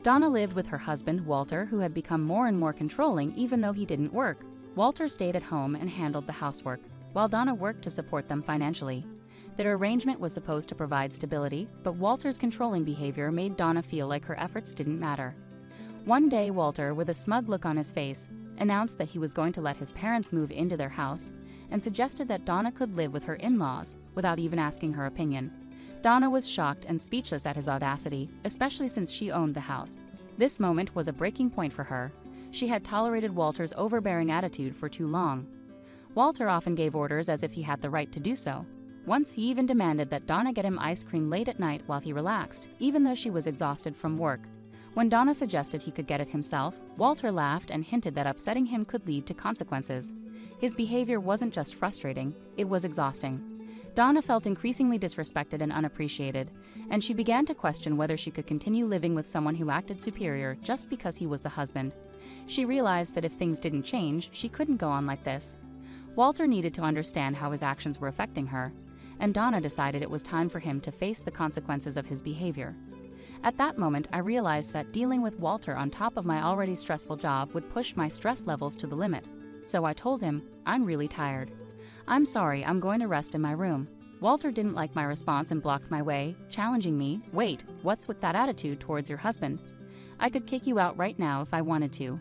Donna lived with her husband, Walter, who had become more and more controlling even though he didn't work. Walter stayed at home and handled the housework, while Donna worked to support them financially. Their arrangement was supposed to provide stability, but Walter's controlling behavior made Donna feel like her efforts didn't matter. One day, Walter, with a smug look on his face, announced that he was going to let his parents move into their house and suggested that Donna could live with her in-laws without even asking her opinion. Donna was shocked and speechless at his audacity, especially since she owned the house. This moment was a breaking point for her. She had tolerated Walter's overbearing attitude for too long. Walter often gave orders as if he had the right to do so. Once he even demanded that Donna get him ice cream late at night while he relaxed, even though she was exhausted from work. When Donna suggested he could get it himself, Walter laughed and hinted that upsetting him could lead to consequences. His behavior wasn't just frustrating, it was exhausting. Donna felt increasingly disrespected and unappreciated, and she began to question whether she could continue living with someone who acted superior just because he was the husband. She realized that if things didn't change, she couldn't go on like this. Walter needed to understand how his actions were affecting her, and Donna decided it was time for him to face the consequences of his behavior. At that moment, I realized that dealing with Walter on top of my already stressful job would push my stress levels to the limit. So I told him, "I'm really tired. I'm sorry, I'm going to rest in my room." Walter didn't like my response and blocked my way, challenging me, "Wait, what's with that attitude towards your husband? I could kick you out right now if I wanted to.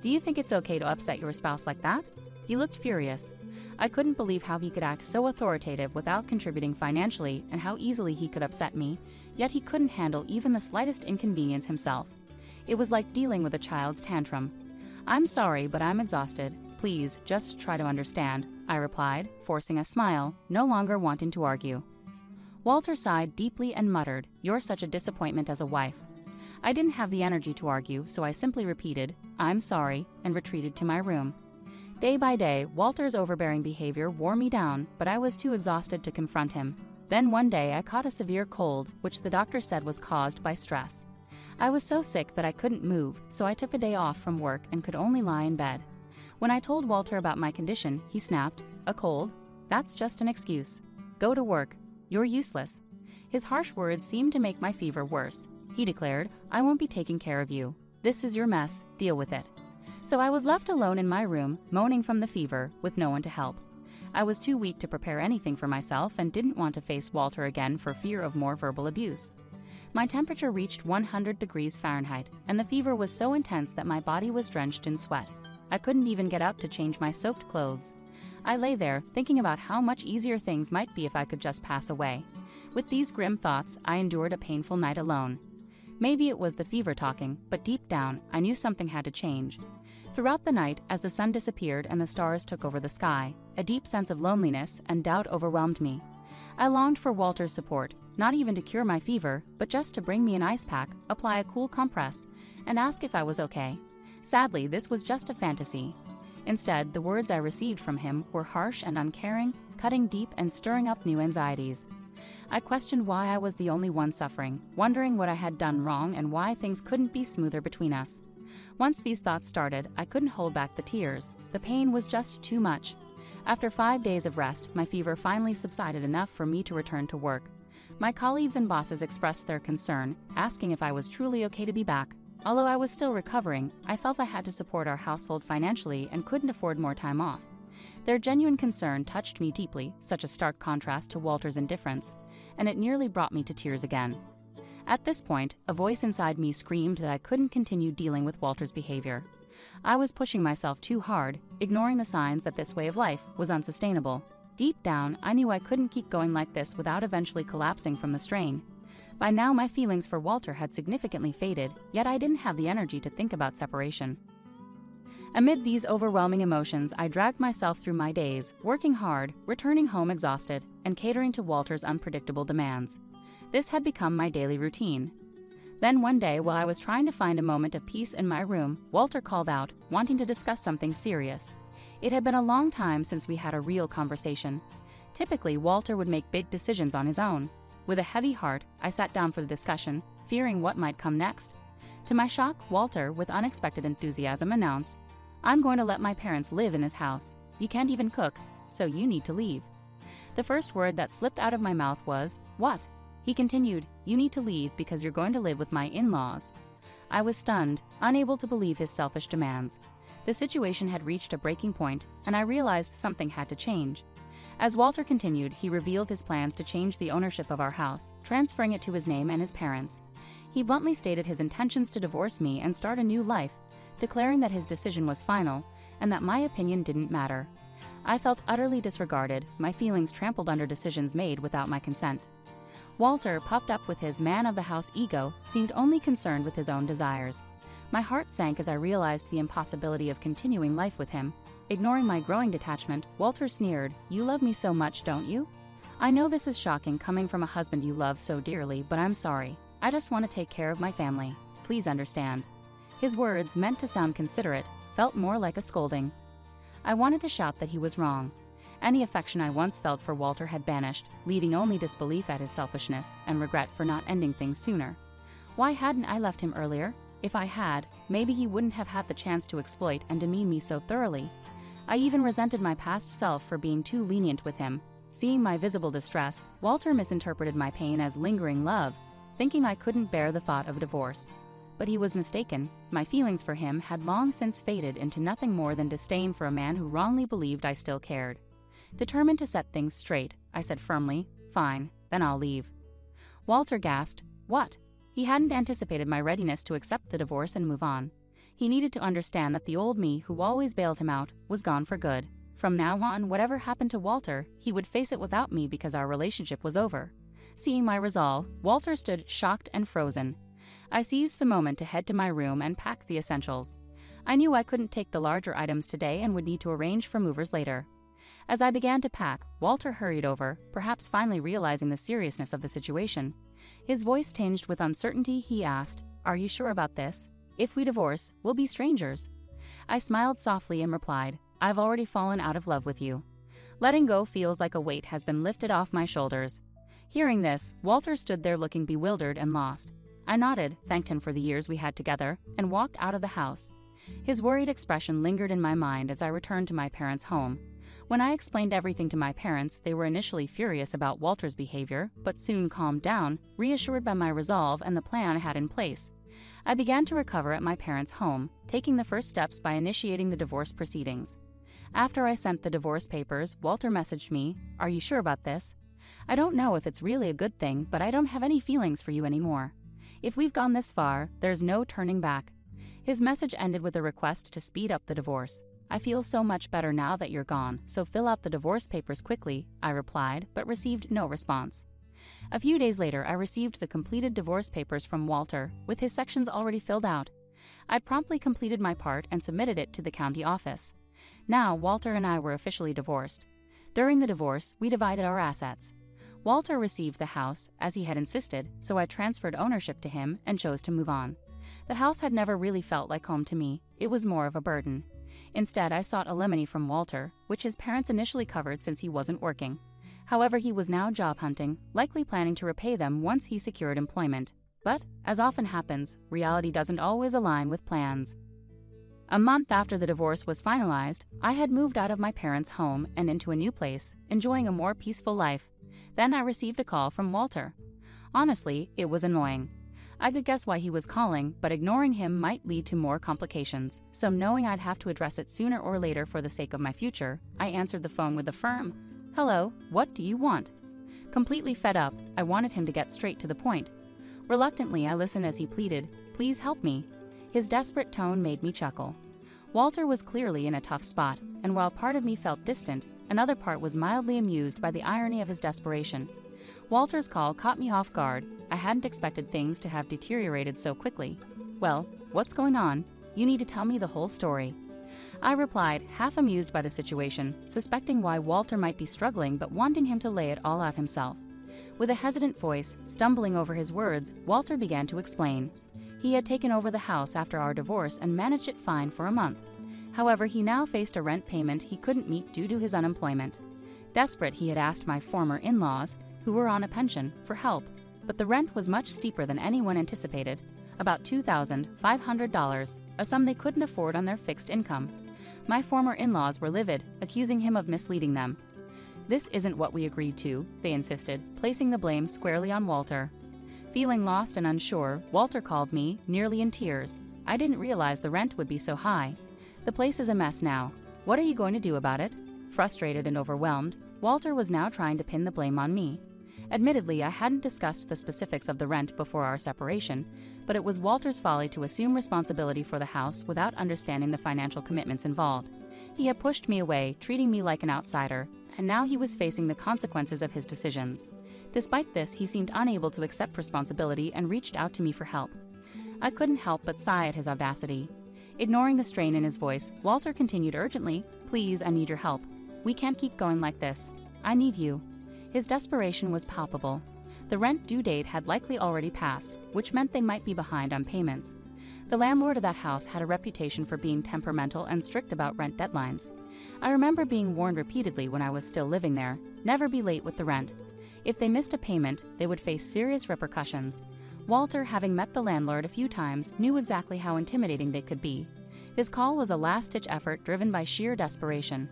Do you think it's okay to upset your spouse like that?" He looked furious. I couldn't believe how he could act so authoritative without contributing financially and how easily he could upset me, yet he couldn't handle even the slightest inconvenience himself. It was like dealing with a child's tantrum. "I'm sorry, but I'm exhausted. Please, just try to understand," I replied, forcing a smile, no longer wanting to argue. Walter sighed deeply and muttered, "You're such a disappointment as a wife." I didn't have the energy to argue, so I simply repeated, "I'm sorry," and retreated to my room. Day by day, Walter's overbearing behavior wore me down, but I was too exhausted to confront him. Then one day I caught a severe cold, which the doctor said was caused by stress. I was so sick that I couldn't move, so I took a day off from work and could only lie in bed. When I told Walter about my condition, he snapped, "A cold? That's just an excuse. Go to work. You're useless." His harsh words seemed to make my fever worse. He declared, "I won't be taking care of you. This is your mess, deal with it." So I was left alone in my room, moaning from the fever, with no one to help. I was too weak to prepare anything for myself and didn't want to face Walter again for fear of more verbal abuse. My temperature reached 100 degrees Fahrenheit, and the fever was so intense that my body was drenched in sweat. I couldn't even get up to change my soaked clothes. I lay there, thinking about how much easier things might be if I could just pass away. With these grim thoughts, I endured a painful night alone. Maybe it was the fever talking, but deep down, I knew something had to change. Throughout the night, as the sun disappeared and the stars took over the sky, a deep sense of loneliness and doubt overwhelmed me. I longed for Walter's support, not even to cure my fever, but just to bring me an ice pack, apply a cool compress, and ask if I was okay. Sadly, this was just a fantasy. Instead, the words I received from him were harsh and uncaring, cutting deep and stirring up new anxieties. I questioned why I was the only one suffering, wondering what I had done wrong and why things couldn't be smoother between us. Once these thoughts started, I couldn't hold back the tears. The pain was just too much. After 5 days of rest, my fever finally subsided enough for me to return to work. My colleagues and bosses expressed their concern, asking if I was truly okay to be back. Although I was still recovering, I felt I had to support our household financially and couldn't afford more time off. Their genuine concern touched me deeply, such a stark contrast to Walter's indifference, and it nearly brought me to tears again. At this point, a voice inside me screamed that I couldn't continue dealing with Walter's behavior. I was pushing myself too hard, ignoring the signs that this way of life was unsustainable. Deep down, I knew I couldn't keep going like this without eventually collapsing from the strain. By now, my feelings for Walter had significantly faded, yet I didn't have the energy to think about separation. Amid these overwhelming emotions, I dragged myself through my days, working hard, returning home exhausted, and catering to Walter's unpredictable demands. This had become my daily routine. Then one day, while I was trying to find a moment of peace in my room, Walter called out, wanting to discuss something serious. It had been a long time since we had a real conversation. Typically, Walter would make big decisions on his own. With a heavy heart, I sat down for the discussion, fearing what might come next. To my shock, Walter, with unexpected enthusiasm, announced, "I'm going to let my parents live in his house. You can't even cook, so you need to leave." The first word that slipped out of my mouth was, "What?" He continued, "You need to leave because you're going to live with my in-laws." I was stunned, unable to believe his selfish demands. The situation had reached a breaking point, and I realized something had to change. As Walter continued, he revealed his plans to change the ownership of our house, transferring it to his name and his parents'. He bluntly stated his intentions to divorce me and start a new life, declaring that his decision was final and that my opinion didn't matter. I felt utterly disregarded, my feelings trampled under decisions made without my consent. Walter, puffed up with his man-of-the-house ego, seemed only concerned with his own desires. My heart sank as I realized the impossibility of continuing life with him. Ignoring my growing detachment, Walter sneered, "You love me so much, don't you? I know this is shocking coming from a husband you love so dearly, but I'm sorry. I just want to take care of my family. Please understand." His words, meant to sound considerate, felt more like a scolding. I wanted to shout that he was wrong. Any affection I once felt for Walter had vanished, leaving only disbelief at his selfishness and regret for not ending things sooner. Why hadn't I left him earlier? If I had, maybe he wouldn't have had the chance to exploit and demean me so thoroughly. I even resented my past self for being too lenient with him. Seeing my visible distress, Walter misinterpreted my pain as lingering love, thinking I couldn't bear the thought of divorce. But he was mistaken. My feelings for him had long since faded into nothing more than disdain for a man who wrongly believed I still cared. Determined to set things straight, I said firmly, "Fine, then I'll leave." Walter gasped, "What?" He hadn't anticipated my readiness to accept the divorce and move on. He needed to understand that the old me, who always bailed him out, was gone for good. From now on, whatever happened to Walter, he would face it without me because our relationship was over. Seeing my resolve, Walter stood shocked and frozen. I seized the moment to head to my room and pack the essentials. I knew I couldn't take the larger items today and would need to arrange for movers later. As I began to pack, Walter hurried over, perhaps finally realizing the seriousness of the situation. His voice tinged with uncertainty, he asked, "Are you sure about this? If we divorce, we'll be strangers." I smiled softly and replied, "I've already fallen out of love with you." Letting go feels like a weight has been lifted off my shoulders. Hearing this, Walter stood there looking bewildered and lost. I nodded, thanked him for the years we had together, and walked out of the house. His worried expression lingered in my mind as I returned to my parents' home. When I explained everything to my parents, they were initially furious about Walter's behavior, but soon calmed down, reassured by my resolve and the plan I had in place. I began to recover at my parents' home, taking the first steps by initiating the divorce proceedings. After I sent the divorce papers, Walter messaged me, "Are you sure about this? I don't know if it's really a good thing, but I don't have any feelings for you anymore. If we've gone this far, there's no turning back." His message ended with a request to speed up the divorce. "I feel so much better now that you're gone, so fill out the divorce papers quickly," I replied, but received no response. A few days later, I received the completed divorce papers from Walter, with his sections already filled out. I'd promptly completed my part and submitted it to the county office. Now, Walter and I were officially divorced. During the divorce, we divided our assets. Walter received the house, as he had insisted, so I transferred ownership to him and chose to move on. The house had never really felt like home to me. It was more of a burden. Instead, I sought alimony from Walter, which his parents initially covered since he wasn't working. However, he was now job hunting, likely planning to repay them once he secured employment. But, as often happens, reality doesn't always align with plans. A month after the divorce was finalized, I had moved out of my parents' home and into a new place, enjoying a more peaceful life. Then I received a call from Walter. Honestly, it was annoying. I could guess why he was calling, but ignoring him might lead to more complications, so knowing I'd have to address it sooner or later for the sake of my future, I answered the phone with a firm, "Hello, what do you want?" Completely fed up, I wanted him to get straight to the point. Reluctantly, I listened as he pleaded, "Please help me." His desperate tone made me chuckle. Walter was clearly in a tough spot, and while part of me felt distant, another part was mildly amused by the irony of his desperation. Walter's call caught me off guard. I hadn't expected things to have deteriorated so quickly. "Well, what's going on? You need to tell me the whole story." I replied, half amused by the situation, suspecting why Walter might be struggling but wanting him to lay it all out himself. With a hesitant voice, stumbling over his words, Walter began to explain. He had taken over the house after our divorce and managed it fine for a month. However, he now faced a rent payment he couldn't meet due to his unemployment. Desperate, he had asked my former in-laws, who were on a pension, for help, but the rent was much steeper than anyone anticipated, about $2,500, a sum they couldn't afford on their fixed income. My former in-laws were livid, accusing him of misleading them. "This isn't what we agreed to," they insisted, placing the blame squarely on Walter. Feeling lost and unsure, Walter called me, nearly in tears. I didn't realize the rent would be so high. The place is a mess now. What are you going to do about it? Frustrated and overwhelmed, Walter was now trying to pin the blame on me. Admittedly, I hadn't discussed the specifics of the rent before our separation, but it was Walter's folly to assume responsibility for the house without understanding the financial commitments involved. He had pushed me away, treating me like an outsider, and now he was facing the consequences of his decisions. Despite this, he seemed unable to accept responsibility and reached out to me for help. I couldn't help but sigh at his audacity. Ignoring the strain in his voice, Walter continued urgently, "Please, I need your help. We can't keep going like this. I need you." His desperation was palpable. The rent due date had likely already passed, which meant they might be behind on payments. The landlord of that house had a reputation for being temperamental and strict about rent deadlines. I remember being warned repeatedly when I was still living there, never be late with the rent. If they missed a payment, they would face serious repercussions. Walter, having met the landlord a few times, knew exactly how intimidating they could be. His call was a last-ditch effort driven by sheer desperation.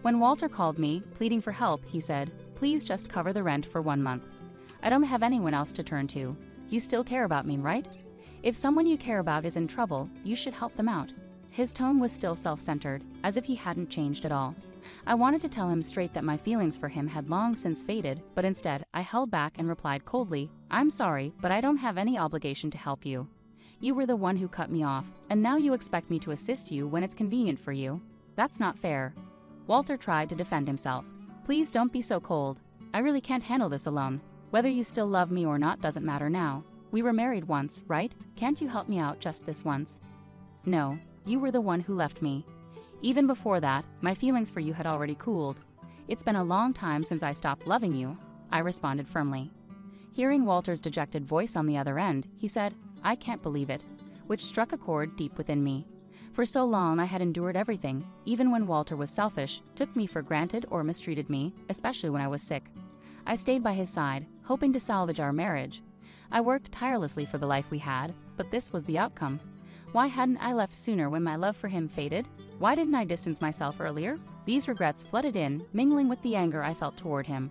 When Walter called me, pleading for help, he said, "Please just cover the rent for 1 month. I don't have anyone else to turn to. You still care about me, right? If someone you care about is in trouble, you should help them out." His tone was still self-centered, as if he hadn't changed at all. I wanted to tell him straight that my feelings for him had long since faded, but instead, I held back and replied coldly, "I'm sorry, but I don't have any obligation to help you. You were the one who cut me off, and now you expect me to assist you when it's convenient for you. That's not fair." Walter tried to defend himself. "Please don't be so cold. I really can't handle this alone. Whether you still love me or not doesn't matter now. We were married once, right? Can't you help me out just this once?" "No, you were the one who left me. Even before that, my feelings for you had already cooled. It's been a long time since I stopped loving you," I responded firmly. Hearing Walter's dejected voice on the other end, he said, "I can't believe it," which struck a chord deep within me. For so long I had endured everything, even when Walter was selfish, took me for granted or mistreated me, especially when I was sick. I stayed by his side, hoping to salvage our marriage. I worked tirelessly for the life we had, but this was the outcome. Why hadn't I left sooner when my love for him faded? Why didn't I distance myself earlier? These regrets flooded in, mingling with the anger I felt toward him.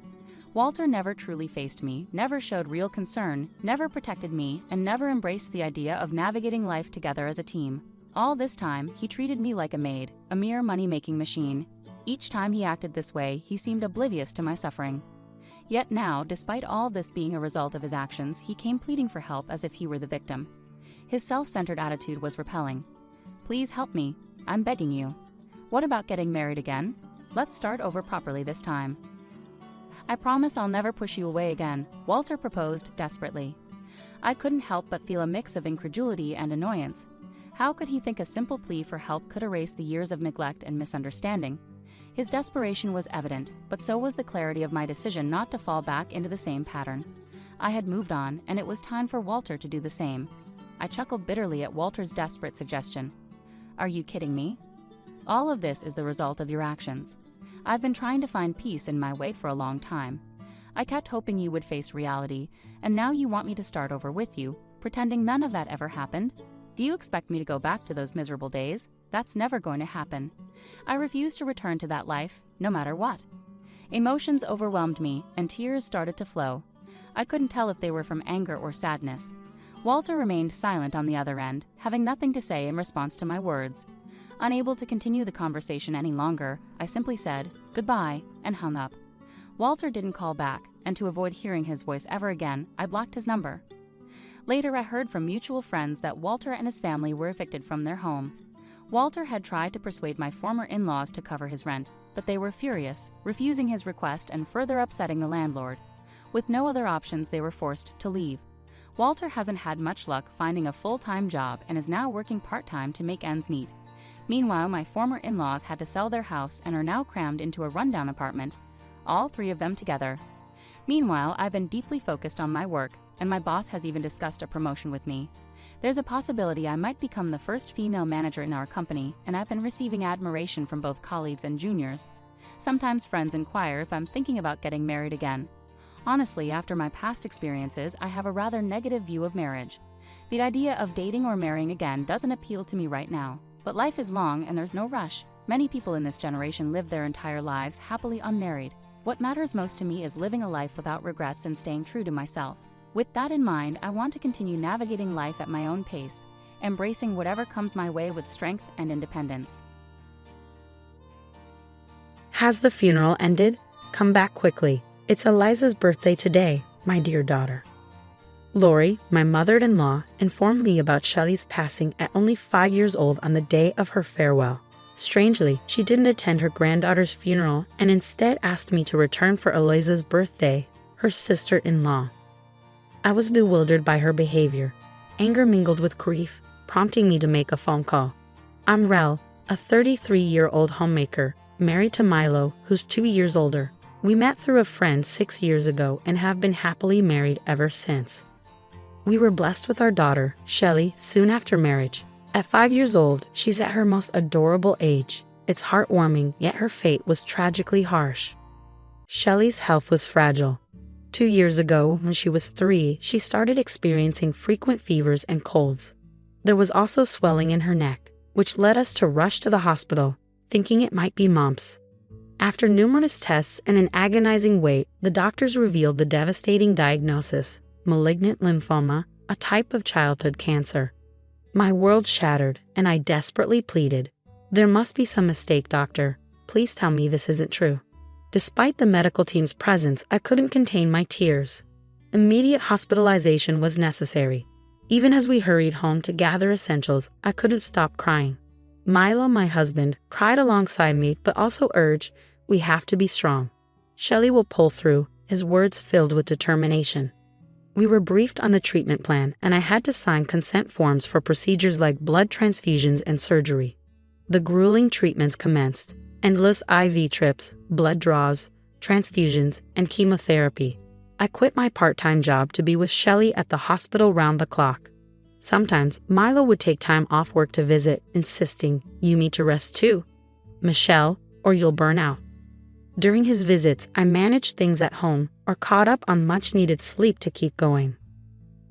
Walter never truly faced me, never showed real concern, never protected me, and never embraced the idea of navigating life together as a team. All this time, he treated me like a maid, a mere money-making machine. Each time he acted this way, he seemed oblivious to my suffering. Yet now, despite all this being a result of his actions, he came pleading for help as if he were the victim. His self-centered attitude was repelling. "Please help me. I'm begging you. What about getting married again? Let's start over properly this time." "I promise I'll never push you away again," Walter proposed desperately. I couldn't help but feel a mix of incredulity and annoyance. How could he think a simple plea for help could erase the years of neglect and misunderstanding? His desperation was evident, but so was the clarity of my decision not to fall back into the same pattern. I had moved on, and it was time for Walter to do the same. I chuckled bitterly at Walter's desperate suggestion. "Are you kidding me? All of this is the result of your actions. I've been trying to find peace in my wait for a long time. I kept hoping you would face reality, and now you want me to start over with you, pretending none of that ever happened? Do you expect me to go back to those miserable days? That's never going to happen. I refuse to return to that life, no matter what." Emotions overwhelmed me, and tears started to flow. I couldn't tell if they were from anger or sadness. Walter remained silent on the other end, having nothing to say in response to my words. Unable to continue the conversation any longer, I simply said, "Goodbye," and hung up. Walter didn't call back, and to avoid hearing his voice ever again, I blocked his number. Later, I heard from mutual friends that Walter and his family were evicted from their home. Walter had tried to persuade my former in-laws to cover his rent, but they were furious, refusing his request and further upsetting the landlord. With no other options, they were forced to leave. Walter hasn't had much luck finding a full-time job and is now working part-time to make ends meet. Meanwhile, my former in-laws had to sell their house and are now crammed into a rundown apartment, all three of them together. Meanwhile, I've been deeply focused on my work, and my boss has even discussed a promotion with me. There's a possibility I might become the first female manager in our company, and I've been receiving admiration from both colleagues and juniors. Sometimes friends inquire if I'm thinking about getting married again. Honestly, after my past experiences, I have a rather negative view of marriage. The idea of dating or marrying again doesn't appeal to me right now, but life is long and there's no rush. Many people in this generation live their entire lives happily unmarried. What matters most to me is living a life without regrets and staying true to myself. With that in mind, I want to continue navigating life at my own pace, embracing whatever comes my way with strength and independence. Has the funeral ended? Come back quickly. It's Eliza's birthday today, my dear daughter. Lori, my mother-in-law, informed me about Shelley's passing at only 5 years old on the day of her farewell. Strangely, she didn't attend her granddaughter's funeral and instead asked me to return for Eliza's birthday, her sister-in-law. I was bewildered by her behavior. Anger mingled with grief, prompting me to make a phone call. I'm Rel, a 33-year-old homemaker, married to Milo, who's 2 years older. We met through a friend 6 years ago and have been happily married ever since. We were blessed with our daughter, Shelley, soon after marriage. At 5 years old, she's at her most adorable age. It's heartwarming, yet her fate was tragically harsh. Shelley's health was fragile. 2 years ago, when she was 3, she started experiencing frequent fevers and colds. There was also swelling in her neck, which led us to rush to the hospital, thinking it might be mumps. After numerous tests and an agonizing wait, the doctors revealed the devastating diagnosis: malignant lymphoma, a type of childhood cancer. My world shattered, and I desperately pleaded, "There must be some mistake, doctor. Please tell me this isn't true." Despite the medical team's presence, I couldn't contain my tears. Immediate hospitalization was necessary. Even as we hurried home to gather essentials, I couldn't stop crying. Milo, my husband, cried alongside me but also urged, "We have to be strong. Shelley will pull through," his words filled with determination. We were briefed on the treatment plan, and I had to sign consent forms for procedures like blood transfusions and surgery. The grueling treatments commenced: endless IV trips, blood draws, transfusions, and chemotherapy. I quit my part-time job to be with Shelley at the hospital round the clock. Sometimes, Milo would take time off work to visit, insisting, "You need to rest too, Michelle, or you'll burn out." During his visits, I managed things at home or caught up on much-needed sleep to keep going.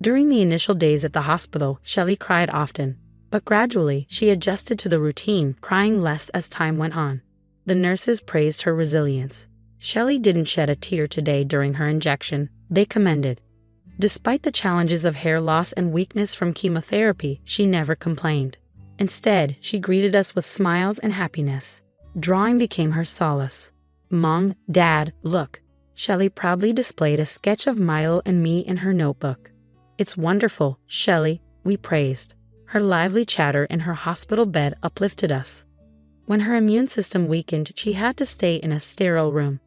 During the initial days at the hospital, Shelley cried often, but gradually she adjusted to the routine, crying less as time went on. The nurses praised her resilience. Shelley didn't shed a tear today during her injection, they commended. Despite the challenges of hair loss and weakness from chemotherapy, she never complained. Instead, she greeted us with smiles and happiness. Drawing became her solace. "Mom, Dad, look." Shelley proudly displayed a sketch of Milo and me in her notebook. "It's wonderful, Shelley," we praised. Her lively chatter in her hospital bed uplifted us. When her immune system weakened, she had to stay in a sterile room.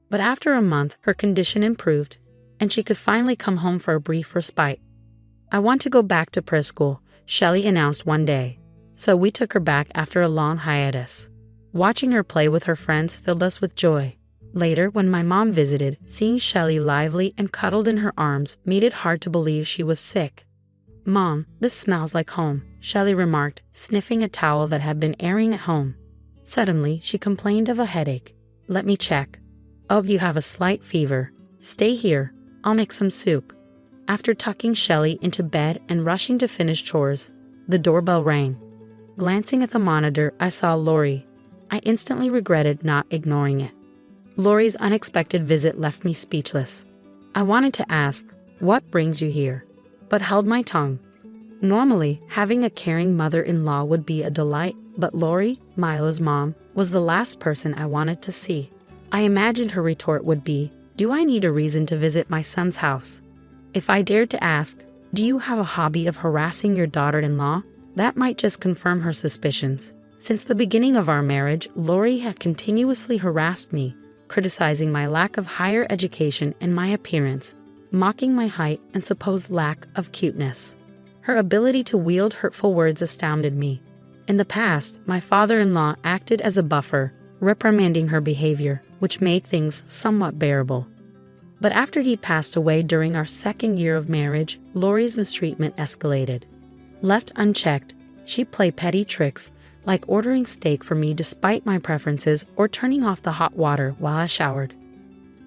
But after a month, her condition improved, and she could finally come home for a brief respite. "I want to go back to preschool," Shelley announced one day. So we took her back after a long hiatus. Watching her play with her friends filled us with joy. Later, when my mom visited, seeing Shelley lively and cuddled in her arms made it hard to believe she was sick. "Mom, this smells like home," Shelley remarked, sniffing a towel that had been airing at home. Suddenly, she complained of a headache. "Let me check. Oh, you have a slight fever. Stay here. I'll make some soup." After tucking Shelley into bed and rushing to finish chores, the doorbell rang. Glancing at the monitor, I saw Lori. I instantly regretted not ignoring it. Lori's unexpected visit left me speechless. I wanted to ask, "What brings you here?" but held my tongue. Normally, having a caring mother-in-law would be a delight, but Lori, Milo's mom, was the last person I wanted to see. I imagined her retort would be, "Do I need a reason to visit my son's house?" If I dared to ask, "Do you have a hobby of harassing your daughter-in-law?" that might just confirm her suspicions. Since the beginning of our marriage, Lori had continuously harassed me, criticizing my lack of higher education and my appearance, mocking my height and supposed lack of cuteness. Her ability to wield hurtful words astounded me. In the past, my father-in-law acted as a buffer, reprimanding her behavior, which made things somewhat bearable. But after he passed away during our second year of marriage, Lori's mistreatment escalated. Left unchecked, she'd play petty tricks, like ordering steak for me despite my preferences or turning off the hot water while I showered.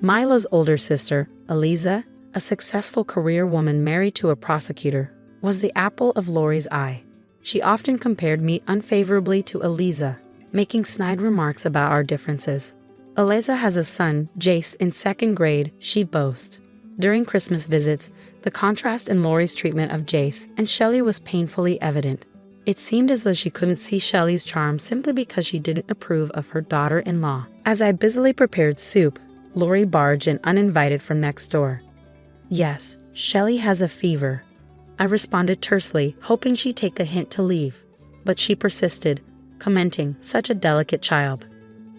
Milo's older sister, Eliza, a successful career woman married to a prosecutor, was the apple of Lori's eye. She often compared me unfavorably to Eliza, making snide remarks about our differences. Eliza has a son, Jace, in second grade, she'd boast. During Christmas visits, the contrast in Lori's treatment of Jace and Shelley was painfully evident. It seemed as though she couldn't see Shelley's charm simply because she didn't approve of her daughter-in-law. As I busily prepared soup, Lori barged in uninvited from next door. "Yes, Shelley has a fever," I responded tersely, hoping she'd take a hint to leave. But she persisted, commenting, "Such a delicate child.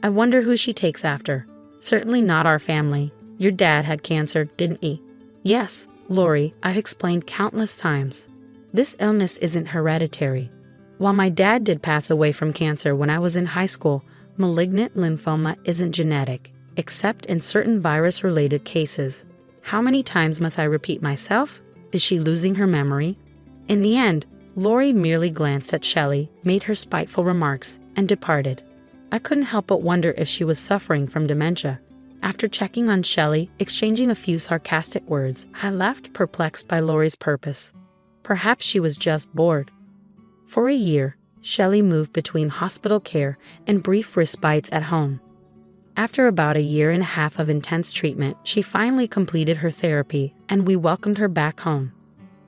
I wonder who she takes after. Certainly not our family. Your dad had cancer, didn't he?" "Yes, Lori, I've explained countless times. This illness isn't hereditary. While my dad did pass away from cancer when I was in high school, malignant lymphoma isn't genetic, except in certain virus-related cases. How many times must I repeat myself? Is she losing her memory?" In the end, Lori merely glanced at Shelley, made her spiteful remarks, and departed. I couldn't help but wonder if she was suffering from dementia. After checking on Shelley, exchanging a few sarcastic words, I left perplexed by Lori's purpose. Perhaps she was just bored. For a year, Shelley moved between hospital care and brief respites at home. After about a year and a half of intense treatment, she finally completed her therapy, and we welcomed her back home.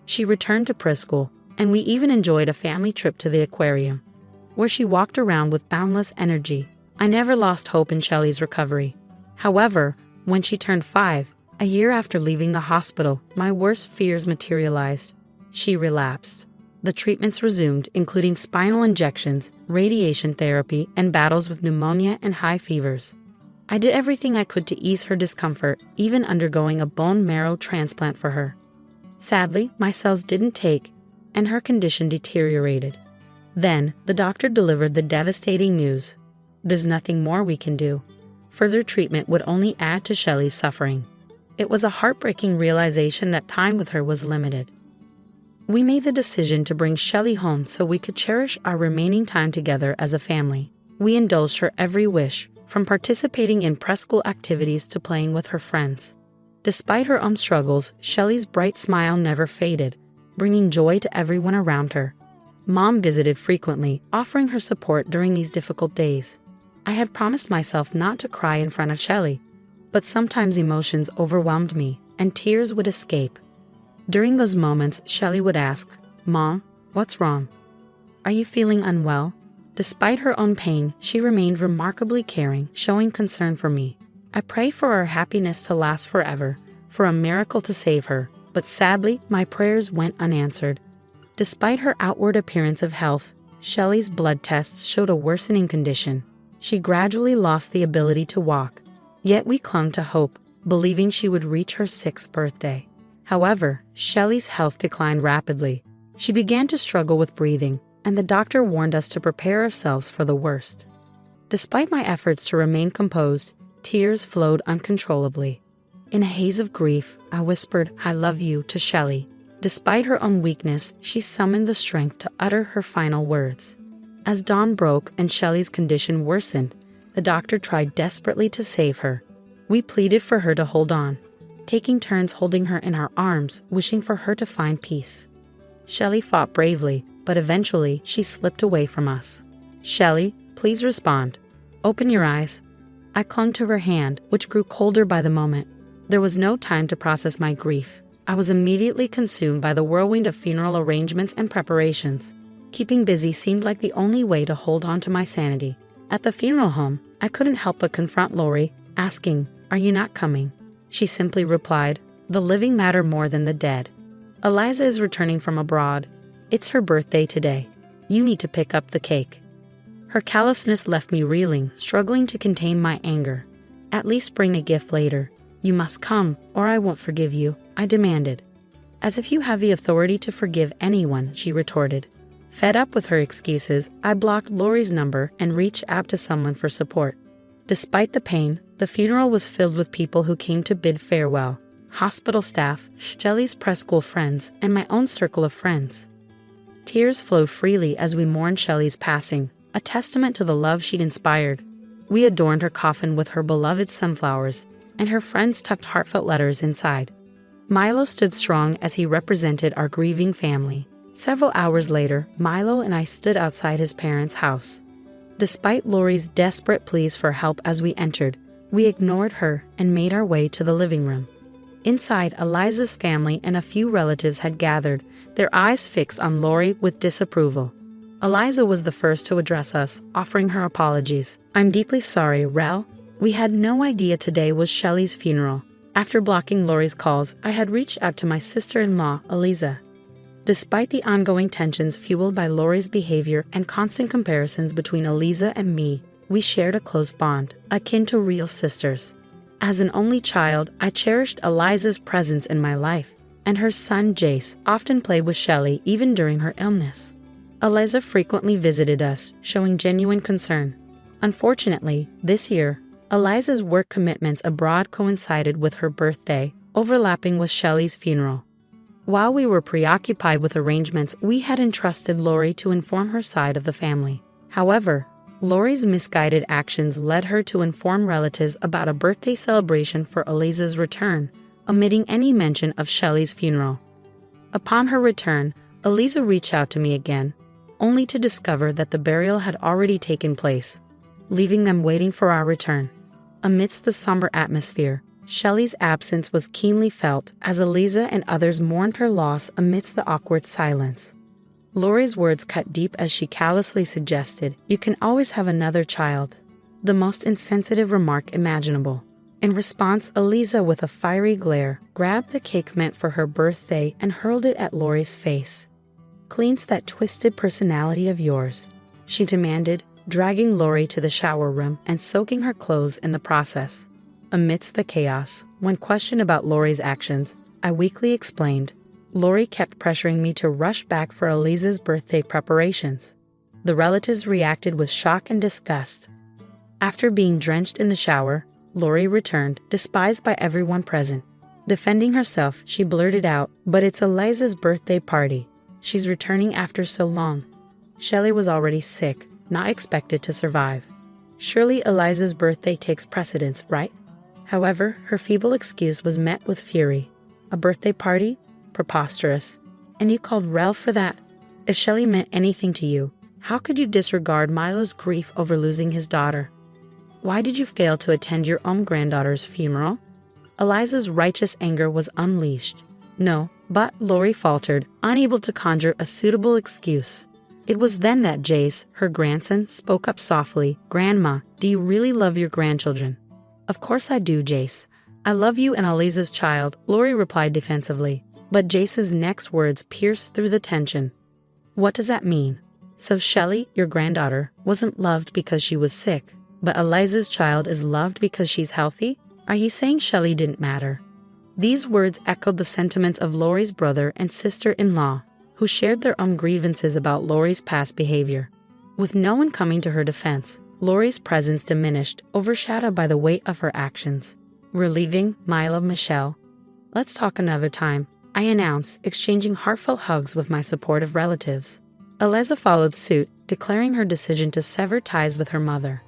She returned to preschool, and we even enjoyed a family trip to the aquarium, where she walked around with boundless energy. I never lost hope in Shelley's recovery. However, when she turned 5, a year after leaving the hospital, my worst fears materialized. She relapsed. The treatments resumed, including spinal injections, radiation therapy, and battles with pneumonia and high fevers. I did everything I could to ease her discomfort, even undergoing a bone marrow transplant for her. Sadly, my cells didn't take, and her condition deteriorated. Then, the doctor delivered the devastating news. There's nothing more we can do. Further treatment would only add to Shelley's suffering. It was a heartbreaking realization that time with her was limited. We made the decision to bring Shelley home so we could cherish our remaining time together as a family. We indulged her every wish, from participating in preschool activities to playing with her friends. Despite her own struggles, Shelley's bright smile never faded, bringing joy to everyone around her. Mom visited frequently, offering her support during these difficult days. I had promised myself not to cry in front of Shelley, but sometimes emotions overwhelmed me, and tears would escape. During those moments, Shelley would ask, "Mom, what's wrong? Are you feeling unwell?" Despite her own pain, she remained remarkably caring, showing concern for me. I pray for her happiness to last forever, for a miracle to save her, but sadly, my prayers went unanswered. Despite her outward appearance of health, Shelley's blood tests showed a worsening condition. She gradually lost the ability to walk, yet we clung to hope, believing she would reach her 6th birthday. However, Shelley's health declined rapidly. She began to struggle with breathing, and the doctor warned us to prepare ourselves for the worst. Despite my efforts to remain composed, tears flowed uncontrollably. In a haze of grief, I whispered, "I love you," to Shelley. Despite her own weakness, she summoned the strength to utter her final words. As dawn broke and Shelley's condition worsened, the doctor tried desperately to save her. We pleaded for her to hold on, taking turns holding her in our arms, wishing for her to find peace. Shelley fought bravely, but eventually she slipped away from us. "Shelley, please respond. Open your eyes." I clung to her hand, which grew colder by the moment. There was no time to process my grief. I was immediately consumed by the whirlwind of funeral arrangements and preparations. Keeping busy seemed like the only way to hold on to my sanity. At the funeral home, I couldn't help but confront Lori, asking, "Are you not coming?" She simply replied, "The living matter more than the dead. Eliza is returning from abroad. It's her birthday today. You need to pick up the cake." Her callousness left me reeling, struggling to contain my anger. "At least bring a gift later. You must come, or I won't forgive you," I demanded. "As if you have the authority to forgive anyone," she retorted. Fed up with her excuses, I blocked Lori's number and reached out to someone for support. Despite the pain, the funeral was filled with people who came to bid farewell. Hospital staff, Shelley's preschool friends, and my own circle of friends. Tears flowed freely as we mourned Shelley's passing, a testament to the love she'd inspired. We adorned her coffin with her beloved sunflowers, and her friends tucked heartfelt letters inside. Milo stood strong as he represented our grieving family. Several hours later, Milo and I stood outside his parents' house. Despite Lori's desperate pleas for help as we entered, we ignored her and made our way to the living room. Inside, Eliza's family and a few relatives had gathered, their eyes fixed on Lori with disapproval. Eliza was the first to address us, offering her apologies. "I'm deeply sorry, Rel. We had no idea today was Shelley's funeral." After blocking Lori's calls, I had reached out to my sister-in-law, Eliza. Despite the ongoing tensions fueled by Lori's behavior and constant comparisons between Eliza and me, we shared a close bond, akin to real sisters. As an only child, I cherished Eliza's presence in my life, and her son Jace often played with Shelley even during her illness. Eliza frequently visited us, showing genuine concern. Unfortunately, this year, Eliza's work commitments abroad coincided with her birthday, overlapping with Shelley's funeral. While we were preoccupied with arrangements, we had entrusted Lori to inform her side of the family. However, Lori's misguided actions led her to inform relatives about a birthday celebration for Eliza's return, omitting any mention of Shelley's funeral. Upon her return, Eliza reached out to me again, only to discover that the burial had already taken place, leaving them waiting for our return. Amidst the somber atmosphere, Shelley's absence was keenly felt as Eliza and others mourned her loss amidst the awkward silence. Lori's words cut deep as she callously suggested, "You can always have another child," the most insensitive remark imaginable. In response, Eliza, with a fiery glare, grabbed the cake meant for her birthday and hurled it at Lori's face. "Cleanse that twisted personality of yours," she demanded, dragging Lori to the shower room and soaking her clothes in the process. Amidst the chaos, when questioned about Lori's actions, I weakly explained. Lori kept pressuring me to rush back for Eliza's birthday preparations. The relatives reacted with shock and disgust. After being drenched in the shower, Lori returned, despised by everyone present. Defending herself, she blurted out, "But it's Eliza's birthday party. She's returning after so long. Shelley was already sick, not expected to survive. Surely Eliza's birthday takes precedence, right?" However, her feeble excuse was met with fury. "A birthday party? Preposterous. And you called Rel for that? If Shelley meant anything to you, how could you disregard Milo's grief over losing his daughter? Why did you fail to attend your own granddaughter's funeral?" Eliza's righteous anger was unleashed. "No, but," Lori faltered, unable to conjure a suitable excuse. It was then that Jace, her grandson, spoke up softly. "Grandma, do you really love your grandchildren?" "Of course I do, Jace. I love you and Eliza's child," Lori replied defensively. But Jace's next words pierced through the tension. "What does that mean? So Shelley, your granddaughter, wasn't loved because she was sick, but Eliza's child is loved because she's healthy? Are you saying Shelley didn't matter?" These words echoed the sentiments of Lori's brother and sister-in-law, who shared their own grievances about Lori's past behavior. With no one coming to her defense, Lori's presence diminished, overshadowed by the weight of her actions. "We're leaving, Milo, Michelle. Let's talk another time," I announced, exchanging heartfelt hugs with my supportive relatives. Eliza followed suit, declaring her decision to sever ties with her mother.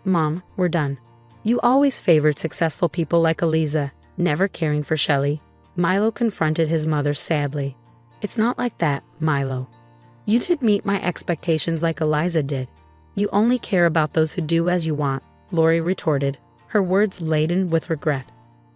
"Mom, we're done. You always favored successful people like Eliza, never caring for Shelley." Milo confronted his mother sadly. "It's not like that, Milo. You didn't meet my expectations like Eliza did. You only care about those who do as you want," Lori retorted, her words laden with regret.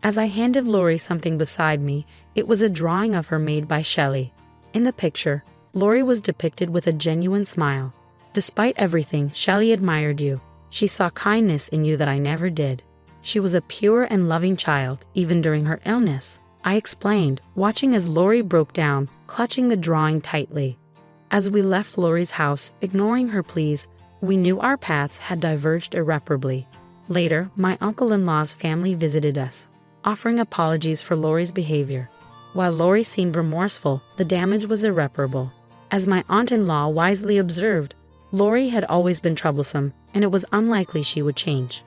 As I handed Lori something beside me, it was a drawing of her made by Shelley. In the picture, Lori was depicted with a genuine smile. "Despite everything, Shelley admired you. She saw kindness in you that I never did. She was a pure and loving child, even during her illness," I explained, watching as Lori broke down, clutching the drawing tightly. As we left Lori's house, ignoring her pleas, we knew our paths had diverged irreparably. Later, my uncle-in-law's family visited us, offering apologies for Lori's behavior. While Lori seemed remorseful, the damage was irreparable. As my aunt-in-law wisely observed, Lori had always been troublesome, and it was unlikely she would change.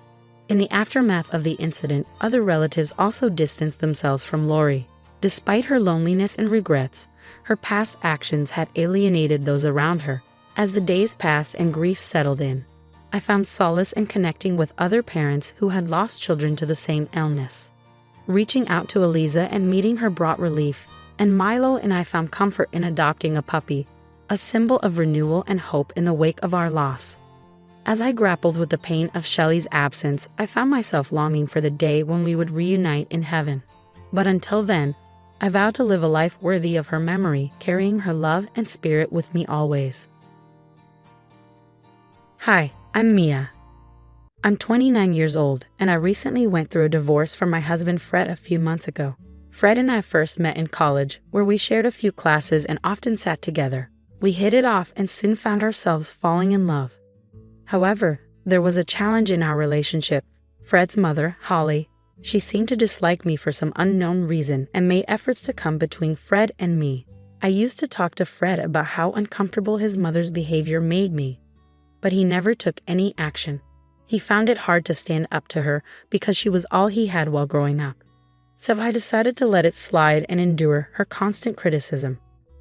In the aftermath of the incident, other relatives also distanced themselves from Lori. Despite her loneliness and regrets, her past actions had alienated those around her. As the days passed and grief settled in, I found solace in connecting with other parents who had lost children to the same illness. Reaching out to Eliza and meeting her brought relief, and Milo and I found comfort in adopting a puppy, a symbol of renewal and hope in the wake of our loss. As I grappled with the pain of Shelley's absence, I found myself longing for the day when we would reunite in heaven. But until then, I vowed to live a life worthy of her memory, carrying her love and spirit with me always. Hi, I'm Mia. I'm 29 years old, and I recently went through a divorce from my husband Fred a few months ago. Fred and I first met in college, where we shared a few classes and often sat together. We hit it off and soon found ourselves falling in love. However, there was a challenge in our relationship. Fred's mother, Holly, she seemed to dislike me for some unknown reason and made efforts to come between Fred and me. I used to talk to Fred about how uncomfortable his mother's behavior made me, but he never took any action. He found it hard to stand up to her because she was all he had while growing up. So I decided to let it slide and endure her constant criticism.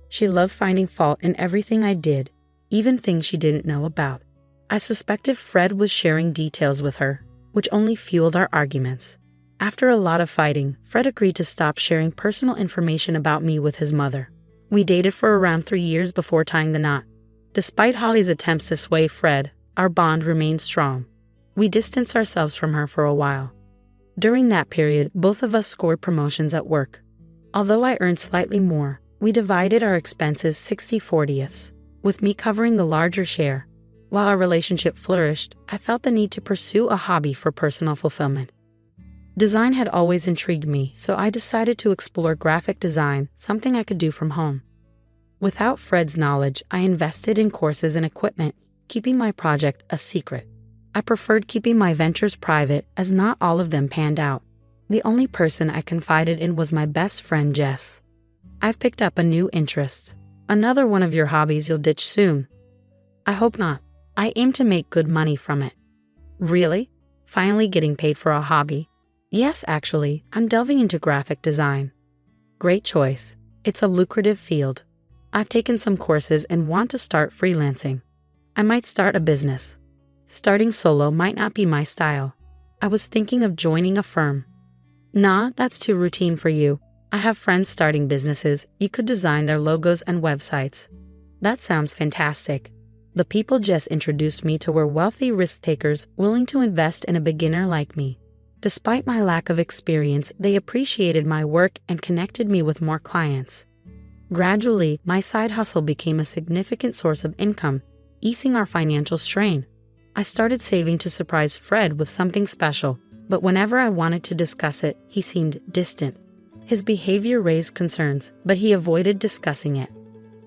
She loved finding fault in everything I did, even things she didn't know about. I suspected Fred was sharing details with her, which only fueled our arguments. After a lot of fighting, Fred agreed to stop sharing personal information about me with his mother. We dated for around 3 years before tying the knot. Despite Holly's attempts to sway Fred, our bond remained strong. We distanced ourselves from her for a while. During that period, both of us scored promotions at work. Although I earned slightly more, we divided our expenses 60/40, with me covering the larger share. While our relationship flourished, I felt the need to pursue a hobby for personal fulfillment. Design had always intrigued me, so I decided to explore graphic design, something I could do from home. Without Fred's knowledge, I invested in courses and equipment, keeping my project a secret. I preferred keeping my ventures private, as not all of them panned out. The only person I confided in was my best friend Jess. I've picked up a new interest. Another one of your hobbies you'll ditch soon. I hope not. I aim to make good money from it. Really? Finally getting paid for a hobby? Yes, actually, I'm delving into graphic design. Great choice. It's a lucrative field. I've taken some courses and want to start freelancing. I might start a business. Starting solo might not be my style. I was thinking of joining a firm. Nah, that's too routine for you. I have friends starting businesses. You could design their logos and websites. That sounds fantastic. The people Jess introduced me to were wealthy risk-takers willing to invest in a beginner like me. Despite my lack of experience, they appreciated my work and connected me with more clients. Gradually, my side hustle became a significant source of income, easing our financial strain. I started saving to surprise Fred with something special, but whenever I wanted to discuss it, he seemed distant. His behavior raised concerns, but he avoided discussing it.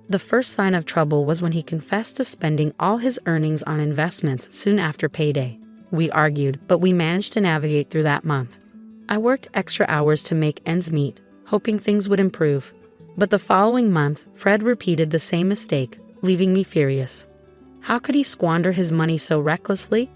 The first sign of trouble was when he confessed to spending all his earnings on investments soon after payday. We argued, but we managed to navigate through that month. I worked extra hours to make ends meet, hoping things would improve. But the following month, Fred repeated the same mistake, leaving me furious. How could he squander his money so recklessly?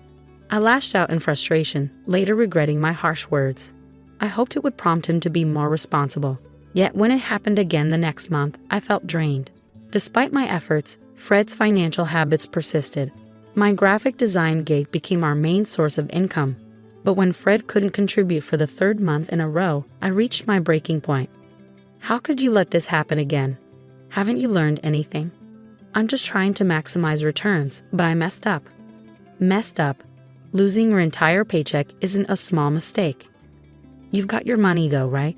I lashed out in frustration, later regretting my harsh words. I hoped it would prompt him to be more responsible. Yet when it happened again the next month, I felt drained. Despite my efforts, Fred's financial habits persisted. My graphic design gig became our main source of income. But when Fred couldn't contribute for the third month in a row, I reached my breaking point. How could you let this happen again? Haven't you learned anything? I'm just trying to maximize returns, but I messed up. Messed up. Losing your entire paycheck isn't a small mistake. You've got your money though, right?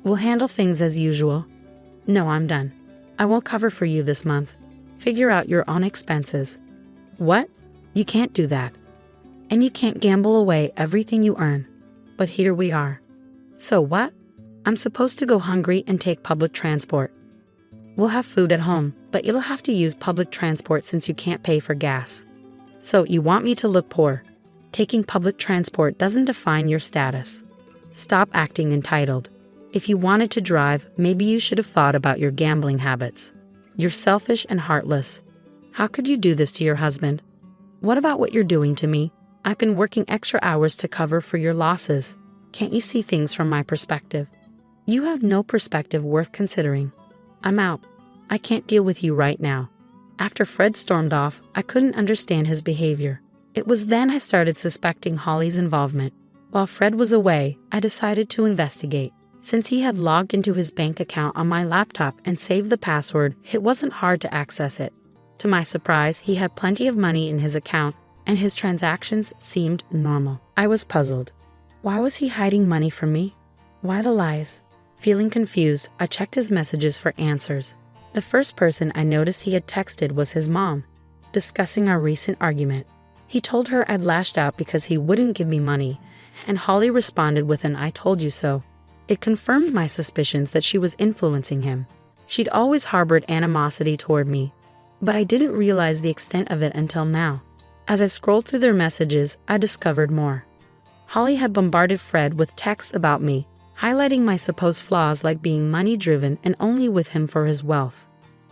We'll handle things as usual. No, I'm done. I won't cover for you this month. Figure out your own expenses. What? You can't do that. And you can't gamble away everything you earn. But here we are. So what? I'm supposed to go hungry and take public transport. We'll have food at home, but you'll have to use public transport since you can't pay for gas. So you want me to look poor? Taking public transport doesn't define your status. Stop acting entitled. If you wanted to drive, maybe you should have thought about your gambling habits. You're selfish and heartless. How could you do this to your husband? What about what you're doing to me? I've been working extra hours to cover for your losses. Can't you see things from my perspective? You have no perspective worth considering. I'm out. I can't deal with you right now. After Fred stormed off, I couldn't understand his behavior. It was then I started suspecting Holly's involvement. While Fred was away, I decided to investigate. Since he had logged into his bank account on my laptop and saved the password, it wasn't hard to access it. To my surprise, he had plenty of money in his account, and his transactions seemed normal. I was puzzled. Why was he hiding money from me? Why the lies? Feeling confused, I checked his messages for answers. The first person I noticed he had texted was his mom, discussing our recent argument. He told her I'd lashed out because he wouldn't give me money, and Holly responded with an "I told you so." It confirmed my suspicions that she was influencing him. She'd always harbored animosity toward me, but I didn't realize the extent of it until now. As I scrolled through their messages, I discovered more. Holly had bombarded Fred with texts about me, highlighting my supposed flaws like being money-driven and only with him for his wealth.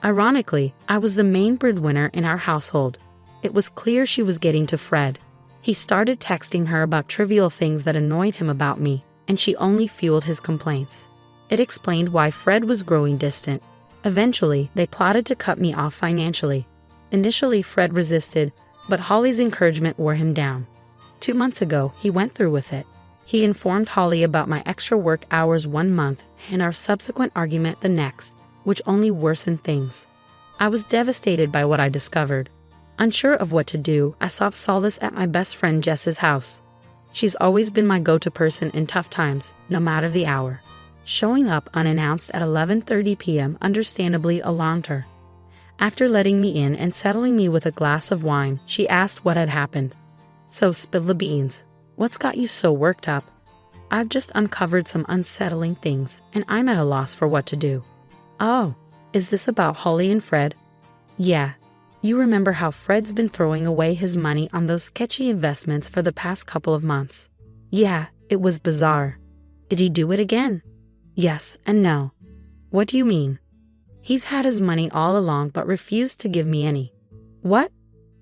Ironically, I was the main breadwinner in our household. It was clear she was getting to Fred. He started texting her about trivial things that annoyed him about me, and she only fueled his complaints. It explained why Fred was growing distant. Eventually, they plotted to cut me off financially. Initially, Fred resisted, but Holly's encouragement wore him down. 2 months ago, he went through with it. He informed Holly about my extra work hours 1 month and our subsequent argument the next, which only worsened things. I was devastated by what I discovered. Unsure of what to do, I sought solace at my best friend Jess's house. She's always been my go-to person in tough times, no matter the hour. Showing up unannounced at 11:30 p.m. understandably alarmed her. After letting me in and settling me with a glass of wine, she asked what had happened. "So spill the beans. What's got you so worked up?" "I've just uncovered some unsettling things, and I'm at a loss for what to do." "Oh, is this about Holly and Fred?" "Yeah. You remember how Fred's been throwing away his money on those sketchy investments for the past couple of months?" "Yeah, it was bizarre." "Did he do it again?" "Yes and no." "What do you mean?" "He's had his money all along but refused to give me any." "What?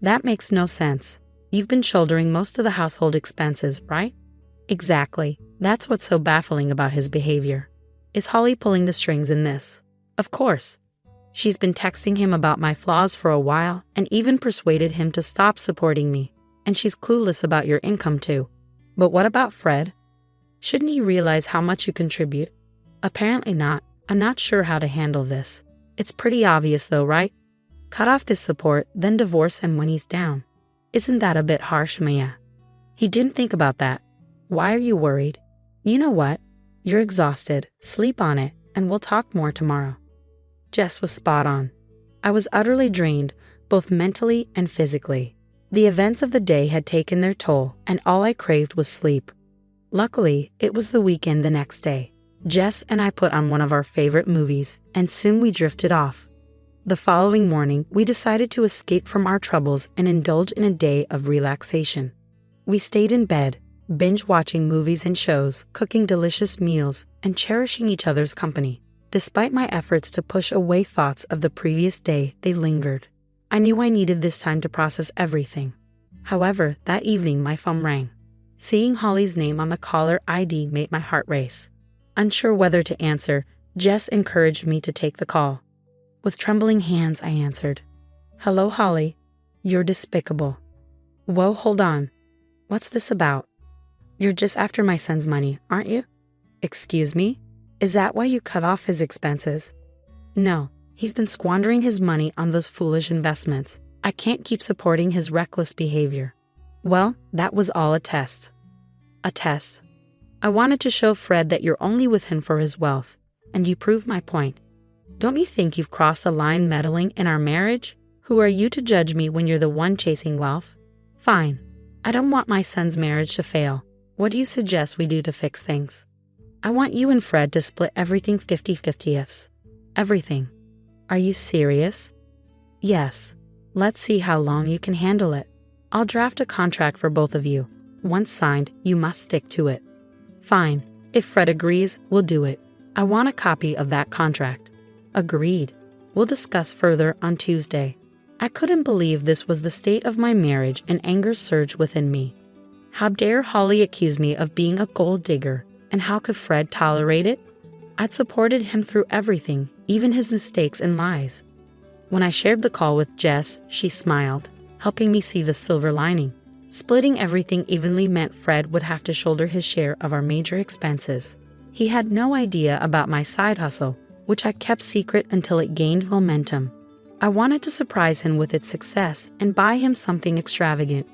That makes no sense. You've been shouldering most of the household expenses, right?" "Exactly. That's what's so baffling about his behavior." "Is Holly pulling the strings in this?" "Of course. She's been texting him about my flaws for a while and even persuaded him to stop supporting me. And she's clueless about your income too." "But what about Fred? Shouldn't he realize how much you contribute?" "Apparently not. I'm not sure how to handle this." "It's pretty obvious though, right? Cut off this support, then divorce him when he's down." "Isn't that a bit harsh, Mia?" "He didn't think about that." "Why are you worried?" "You know what? You're exhausted. Sleep on it, and we'll talk more tomorrow." Jess was spot on. I was utterly drained, both mentally and physically. The events of the day had taken their toll, and all I craved was sleep. Luckily, it was the weekend the next day. Jess and I put on one of our favorite movies, and soon we drifted off. The following morning, we decided to escape from our troubles and indulge in a day of relaxation. We stayed in bed, binge-watching movies and shows, cooking delicious meals, and cherishing each other's company. Despite my efforts to push away thoughts of the previous day, they lingered. I knew I needed this time to process everything. However, that evening my phone rang. Seeing Holly's name on the caller ID made my heart race. Unsure whether to answer, Jess encouraged me to take the call. With trembling hands, I answered. "Hello, Holly. You're despicable." "Whoa, hold on. What's this about?" "You're just after my son's money, aren't you?" "Excuse me? Is that why you cut off his expenses?" "No, he's been squandering his money on those foolish investments. I can't keep supporting his reckless behavior." "Well, that was all a test." "A test? I wanted to show Fred that you're only with him for his wealth, and you proved my point. Don't you think you've crossed a line meddling in our marriage? Who are you to judge me when you're the one chasing wealth?" "Fine. I don't want my son's marriage to fail. What do you suggest we do to fix things?" "I want you and Fred to split everything 50-50ths. Everything." "Are you serious?" "Yes. Let's see how long you can handle it. I'll draft a contract for both of you. Once signed, you must stick to it." "Fine. If Fred agrees, we'll do it. I want a copy of that contract." "Agreed. We'll discuss further on Tuesday." I couldn't believe this was the state of my marriage, and anger surged within me. How dare Holly accuse me of being a gold digger, and how could Fred tolerate it? I'd supported him through everything, even his mistakes and lies. When I shared the call with Jess, she smiled, helping me see the silver lining. Splitting everything evenly meant Fred would have to shoulder his share of our major expenses. He had no idea about my side hustle, which I kept secret until it gained momentum. I wanted to surprise him with its success and buy him something extravagant.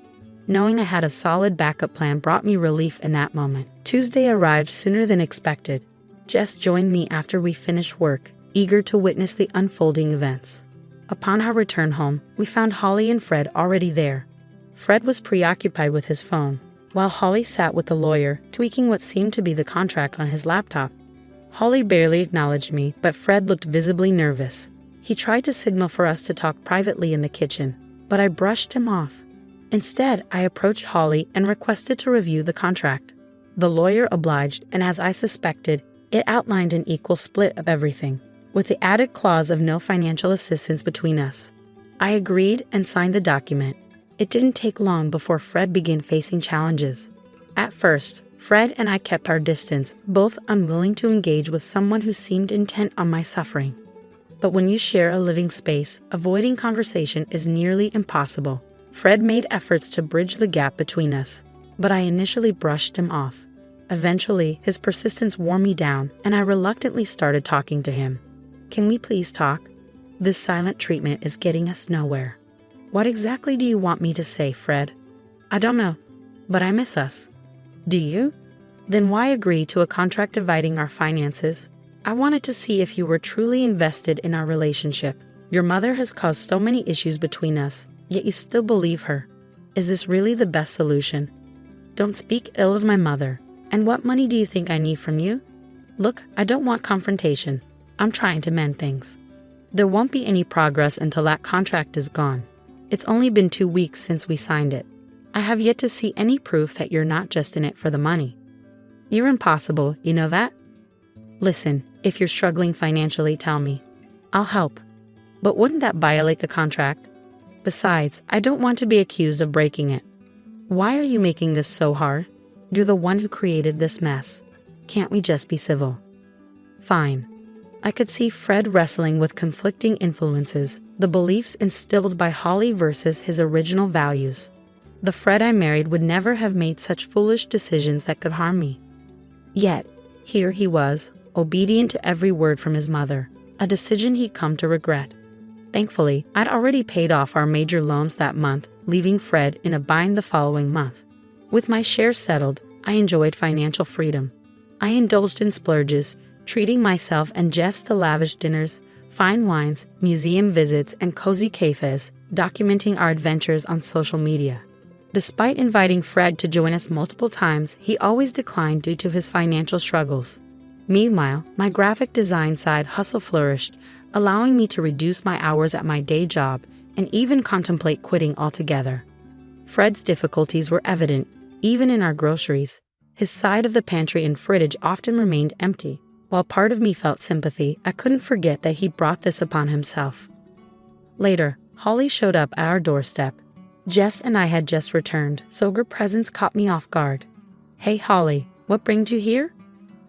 Knowing I had a solid backup plan brought me relief in that moment. Tuesday arrived sooner than expected. Jess joined me after we finished work, eager to witness the unfolding events. Upon our return home, we found Holly and Fred already there. Fred was preoccupied with his phone, while Holly sat with the lawyer, tweaking what seemed to be the contract on his laptop. Holly barely acknowledged me, but Fred looked visibly nervous. He tried to signal for us to talk privately in the kitchen, but I brushed him off. Instead, I approached Holly and requested to review the contract. The lawyer obliged, and as I suspected, it outlined an equal split of everything, with the added clause of no financial assistance between us. I agreed and signed the document. It didn't take long before Fred began facing challenges. At first, Fred and I kept our distance, both unwilling to engage with someone who seemed intent on my suffering. But when you share a living space, avoiding conversation is nearly impossible. Fred made efforts to bridge the gap between us, but I initially brushed him off. Eventually, his persistence wore me down, and I reluctantly started talking to him. "Can we please talk? This silent treatment is getting us nowhere." "What exactly do you want me to say, Fred?" "I don't know, but I miss us." "Do you? Then why agree to a contract dividing our finances?" "I wanted to see if you were truly invested in our relationship. Your mother has caused so many issues between us, yet you still believe her. Is this really the best solution?" "Don't speak ill of my mother. And what money do you think I need from you?" "Look, I don't want confrontation. I'm trying to mend things. There won't be any progress until that contract is gone. It's only been 2 weeks since we signed it. I have yet to see any proof that you're not just in it for the money." "You're impossible, you know that?" "Listen, if you're struggling financially, tell me. I'll help. But wouldn't that violate the contract? Besides, I don't want to be accused of breaking it." "Why are you making this so hard? You're the one who created this mess. Can't we just be civil?" "Fine." I could see Fred wrestling with conflicting influences, the beliefs instilled by Holly versus his original values. The Fred I married would never have made such foolish decisions that could harm me. Yet, here he was, obedient to every word from his mother, a decision he'd come to regret. Thankfully, I'd already paid off our major loans that month, leaving Fred in a bind the following month. With my shares settled, I enjoyed financial freedom. I indulged in splurges, treating myself and Jess to lavish dinners, fine wines, museum visits, and cozy cafes, documenting our adventures on social media. Despite inviting Fred to join us multiple times, he always declined due to his financial struggles. Meanwhile, my graphic design side hustle flourished, allowing me to reduce my hours at my day job and even contemplate quitting altogether. Fred's difficulties were evident, even in our groceries. His side of the pantry and fridge often remained empty. While part of me felt sympathy, I couldn't forget that he'd brought this upon himself. Later, Holly showed up at our doorstep. Jess and I had just returned, so her presence caught me off guard. "Hey Holly, what brings you here?"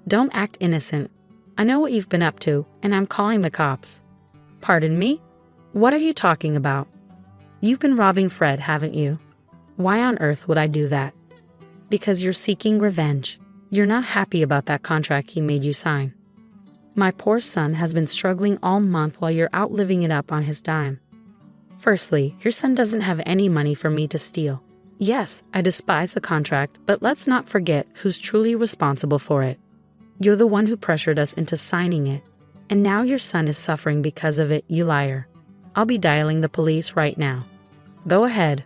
"Don't act innocent. I know what you've been up to, and I'm calling the cops." "Pardon me? What are you talking about?" "You've been robbing Fred, haven't you?" "Why on earth would I do that?" "Because you're seeking revenge. You're not happy about that contract he made you sign. My poor son has been struggling all month while you're out living it up on his dime. Firstly, your son doesn't have any money for me to steal. Yes, I despise the contract, but let's not forget who's truly responsible for it. You're the one who pressured us into signing it, and now your son is suffering because of it, you liar. I'll be dialing the police right now." "Go ahead.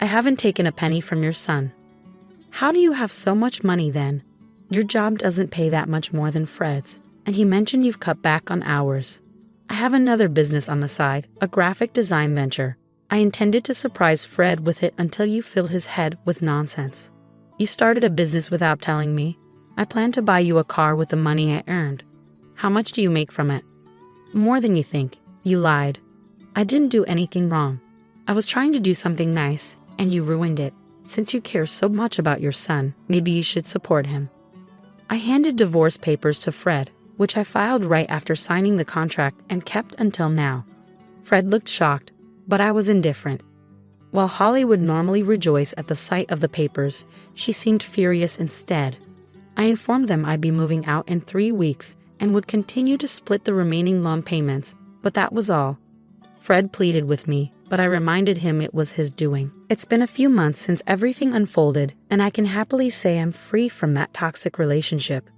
I haven't taken a penny from your son." "How do you have so much money then? Your job doesn't pay that much more than Fred's, and he mentioned you've cut back on hours." "I have another business on the side, a graphic design venture. I intended to surprise Fred with it until you filled his head with nonsense. You started a business without telling me. I plan to buy you a car with the money I earned. How much do you make from it?" "More than you think. You lied. I didn't do anything wrong. I was trying to do something nice, and you ruined it. Since you care so much about your son, maybe you should support him." I handed divorce papers to Fred, which I filed right after signing the contract and kept until now. Fred looked shocked, but I was indifferent. While Holly would normally rejoice at the sight of the papers, she seemed furious instead. I informed them I'd be moving out in 3 weeks and would continue to split the remaining loan payments, but that was all. Fred pleaded with me, but I reminded him it was his doing. It's been a few months since everything unfolded, and I can happily say I'm free from that toxic relationship.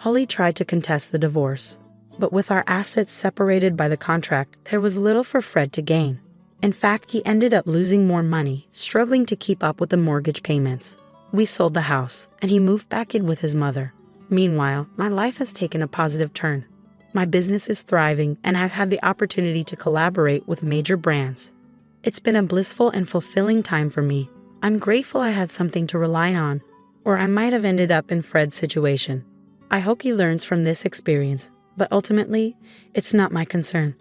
Holly tried to contest the divorce, but with our assets separated by the contract, there was little for Fred to gain. In fact, he ended up losing more money, struggling to keep up with the mortgage payments. We sold the house, and he moved back in with his mother. Meanwhile, my life has taken a positive turn. My business is thriving, and I've had the opportunity to collaborate with major brands. It's been a blissful and fulfilling time for me. I'm grateful I had something to rely on, or I might have ended up in Fred's situation. I hope he learns from this experience, but ultimately, it's not my concern.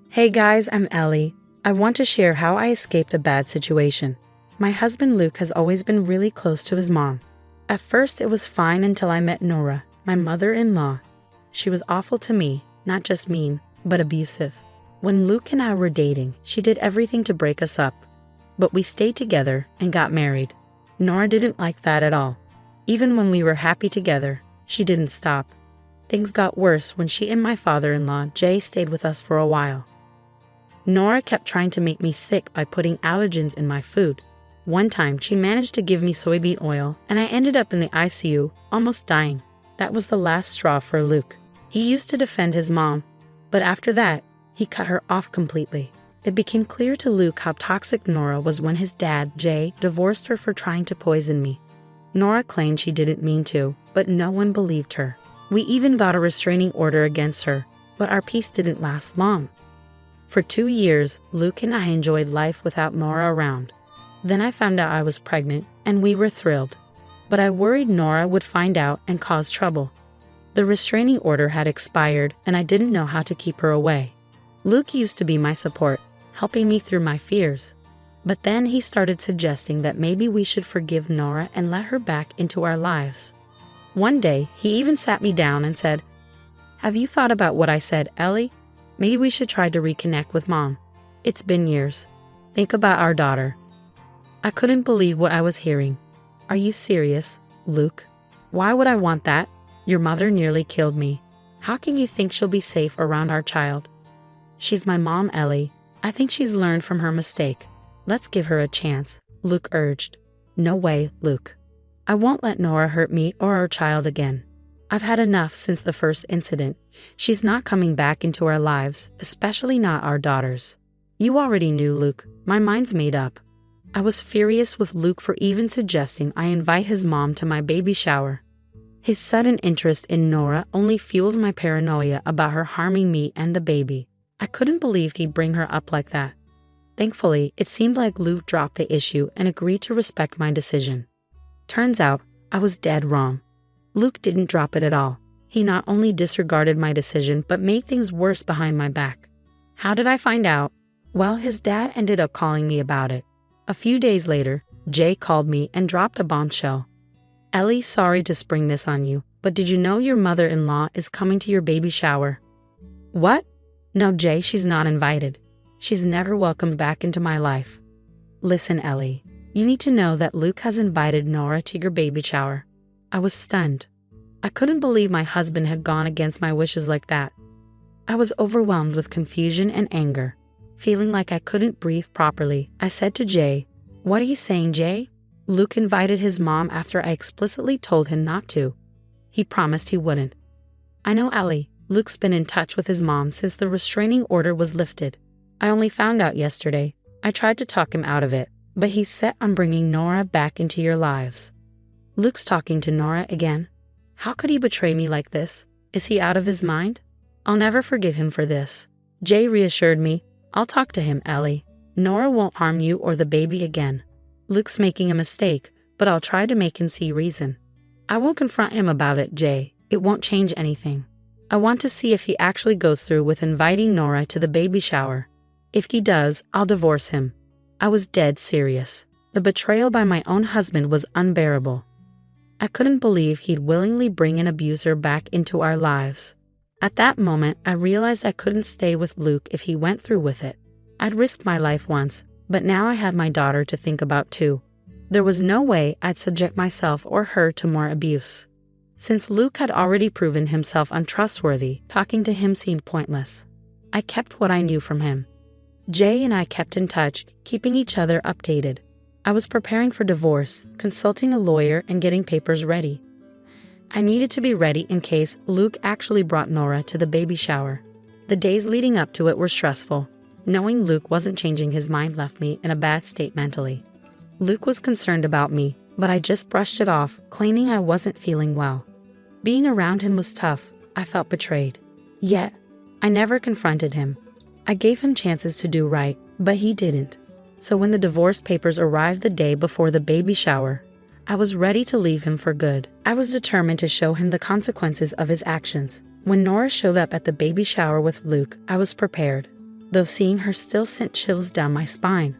Hey guys, I'm Ellie. I want to share how I escaped a bad situation. My husband Luke has always been really close to his mom. At first, it was fine until I met Nora, my mother-in-law. She was awful to me, not just mean, but abusive. When Luke and I were dating, she did everything to break us up. But we stayed together and got married. Nora didn't like that at all. Even when we were happy together, she didn't stop. Things got worse when she and my father-in-law, Jay, stayed with us for a while. Nora kept trying to make me sick by putting allergens in my food. One time, she managed to give me soybean oil, and I ended up in the ICU, almost dying. That was the last straw for Luke. He used to defend his mom, but after that, he cut her off completely. It became clear to Luke how toxic Nora was when his dad, Jay, divorced her for trying to poison me. Nora claimed she didn't mean to, but no one believed her. We even got a restraining order against her, but our peace didn't last long. For 2 years, Luke and I enjoyed life without Nora around. Then I found out I was pregnant, and we were thrilled. But I worried Nora would find out and cause trouble. The restraining order had expired, and I didn't know how to keep her away. Luke used to be my support, helping me through my fears. But then he started suggesting that maybe we should forgive Nora and let her back into our lives. One day, he even sat me down and said, "Have you thought about what I said, Ellie? Maybe we should try to reconnect with Mom. It's been years. Think about our daughter." I couldn't believe what I was hearing. "Are you serious, Luke? Why would I want that? Your mother nearly killed me. How can you think she'll be safe around our child?" "She's my mom, Ellie. I think she's learned from her mistake. Let's give her a chance," Luke urged. "No way, Luke. I won't let Nora hurt me or our child again. I've had enough since the first incident. She's not coming back into our lives, especially not our daughters." "You already knew, Luke. My mind's made up." I was furious with Luke for even suggesting I invite his mom to my baby shower. His sudden interest in Nora only fueled my paranoia about her harming me and the baby. I couldn't believe he'd bring her up like that. Thankfully, it seemed like Luke dropped the issue and agreed to respect my decision. Turns out, I was dead wrong. Luke didn't drop it at all. He not only disregarded my decision, but made things worse behind my back. How did I find out? Well, his dad ended up calling me about it. A few days later, Jay called me and dropped a bombshell. "Ellie, sorry to spring this on you, but did you know your mother-in-law is coming to your baby shower?" "What?" "No, Jay, she's not invited. She's never welcomed back into my life." "Listen, Ellie, you need to know that Luke has invited Nora to your baby shower." I was stunned. I couldn't believe my husband had gone against my wishes like that. I was overwhelmed with confusion and anger. Feeling like I couldn't breathe properly, I said to Jay, "What are you saying, Jay?" "Luke invited his mom after I explicitly told him not to. He promised he wouldn't." "I know, Ellie. Luke's been in touch with his mom since the restraining order was lifted. I only found out yesterday. I tried to talk him out of it, but he's set on bringing Nora back into your lives." "Luke's talking to Nora again? How could he betray me like this? Is he out of his mind? I'll never forgive him for this." Jay reassured me, "I'll talk to him, Ellie. Nora won't harm you or the baby again. Luke's making a mistake, but I'll try to make him see reason." "I won't confront him about it, Jay. It won't change anything. I want to see if he actually goes through with inviting Nora to the baby shower. If he does, I'll divorce him." I was dead serious. The betrayal by my own husband was unbearable. I couldn't believe he'd willingly bring an abuser back into our lives. At that moment, I realized I couldn't stay with Luke if he went through with it. I'd risked my life once, but now I had my daughter to think about too. There was no way I'd subject myself or her to more abuse. Since Luke had already proven himself untrustworthy, talking to him seemed pointless. I kept what I knew from him. Jay and I kept in touch, keeping each other updated. I was preparing for divorce, consulting a lawyer and getting papers ready. I needed to be ready in case Luke actually brought Nora to the baby shower. The days leading up to it were stressful. Knowing Luke wasn't changing his mind left me in a bad state mentally. Luke was concerned about me, but I just brushed it off, claiming I wasn't feeling well. Being around him was tough. I felt betrayed. Yet, I never confronted him. I gave him chances to do right, but he didn't. So when the divorce papers arrived the day before the baby shower, I was ready to leave him for good. I was determined to show him the consequences of his actions. When Nora showed up at the baby shower with Luke, I was prepared, though seeing her still sent chills down my spine.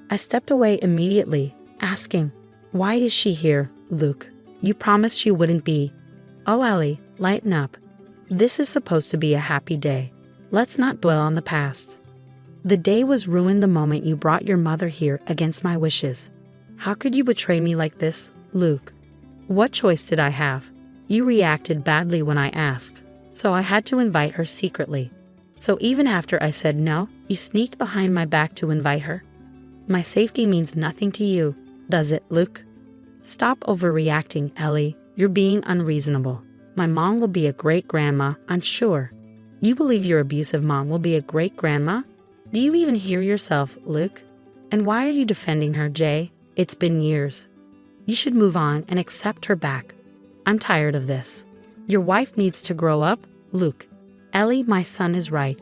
I stepped away immediately, asking, "Why is she here, Luke? You promised she wouldn't be." "Oh, Ellie, lighten up. This is supposed to be a happy day. Let's not dwell on the past. The day was ruined the moment you brought your mother here against my wishes. How could you betray me like this, Luke? What choice did I have? You reacted badly when I asked, so I had to invite her secretly. So even after I said no, you sneaked behind my back to invite her? My safety means nothing to you, does it, Luke? Stop overreacting, Ellie. You're being unreasonable. My mom will be a great grandma, I'm sure. You believe your abusive mom will be a great grandma? Do you even hear yourself, Luke? And why are you defending her, Jay? It's been years. You should move on and accept her back. I'm tired of this. Your wife needs to grow up, Luke. Ellie, my son is right.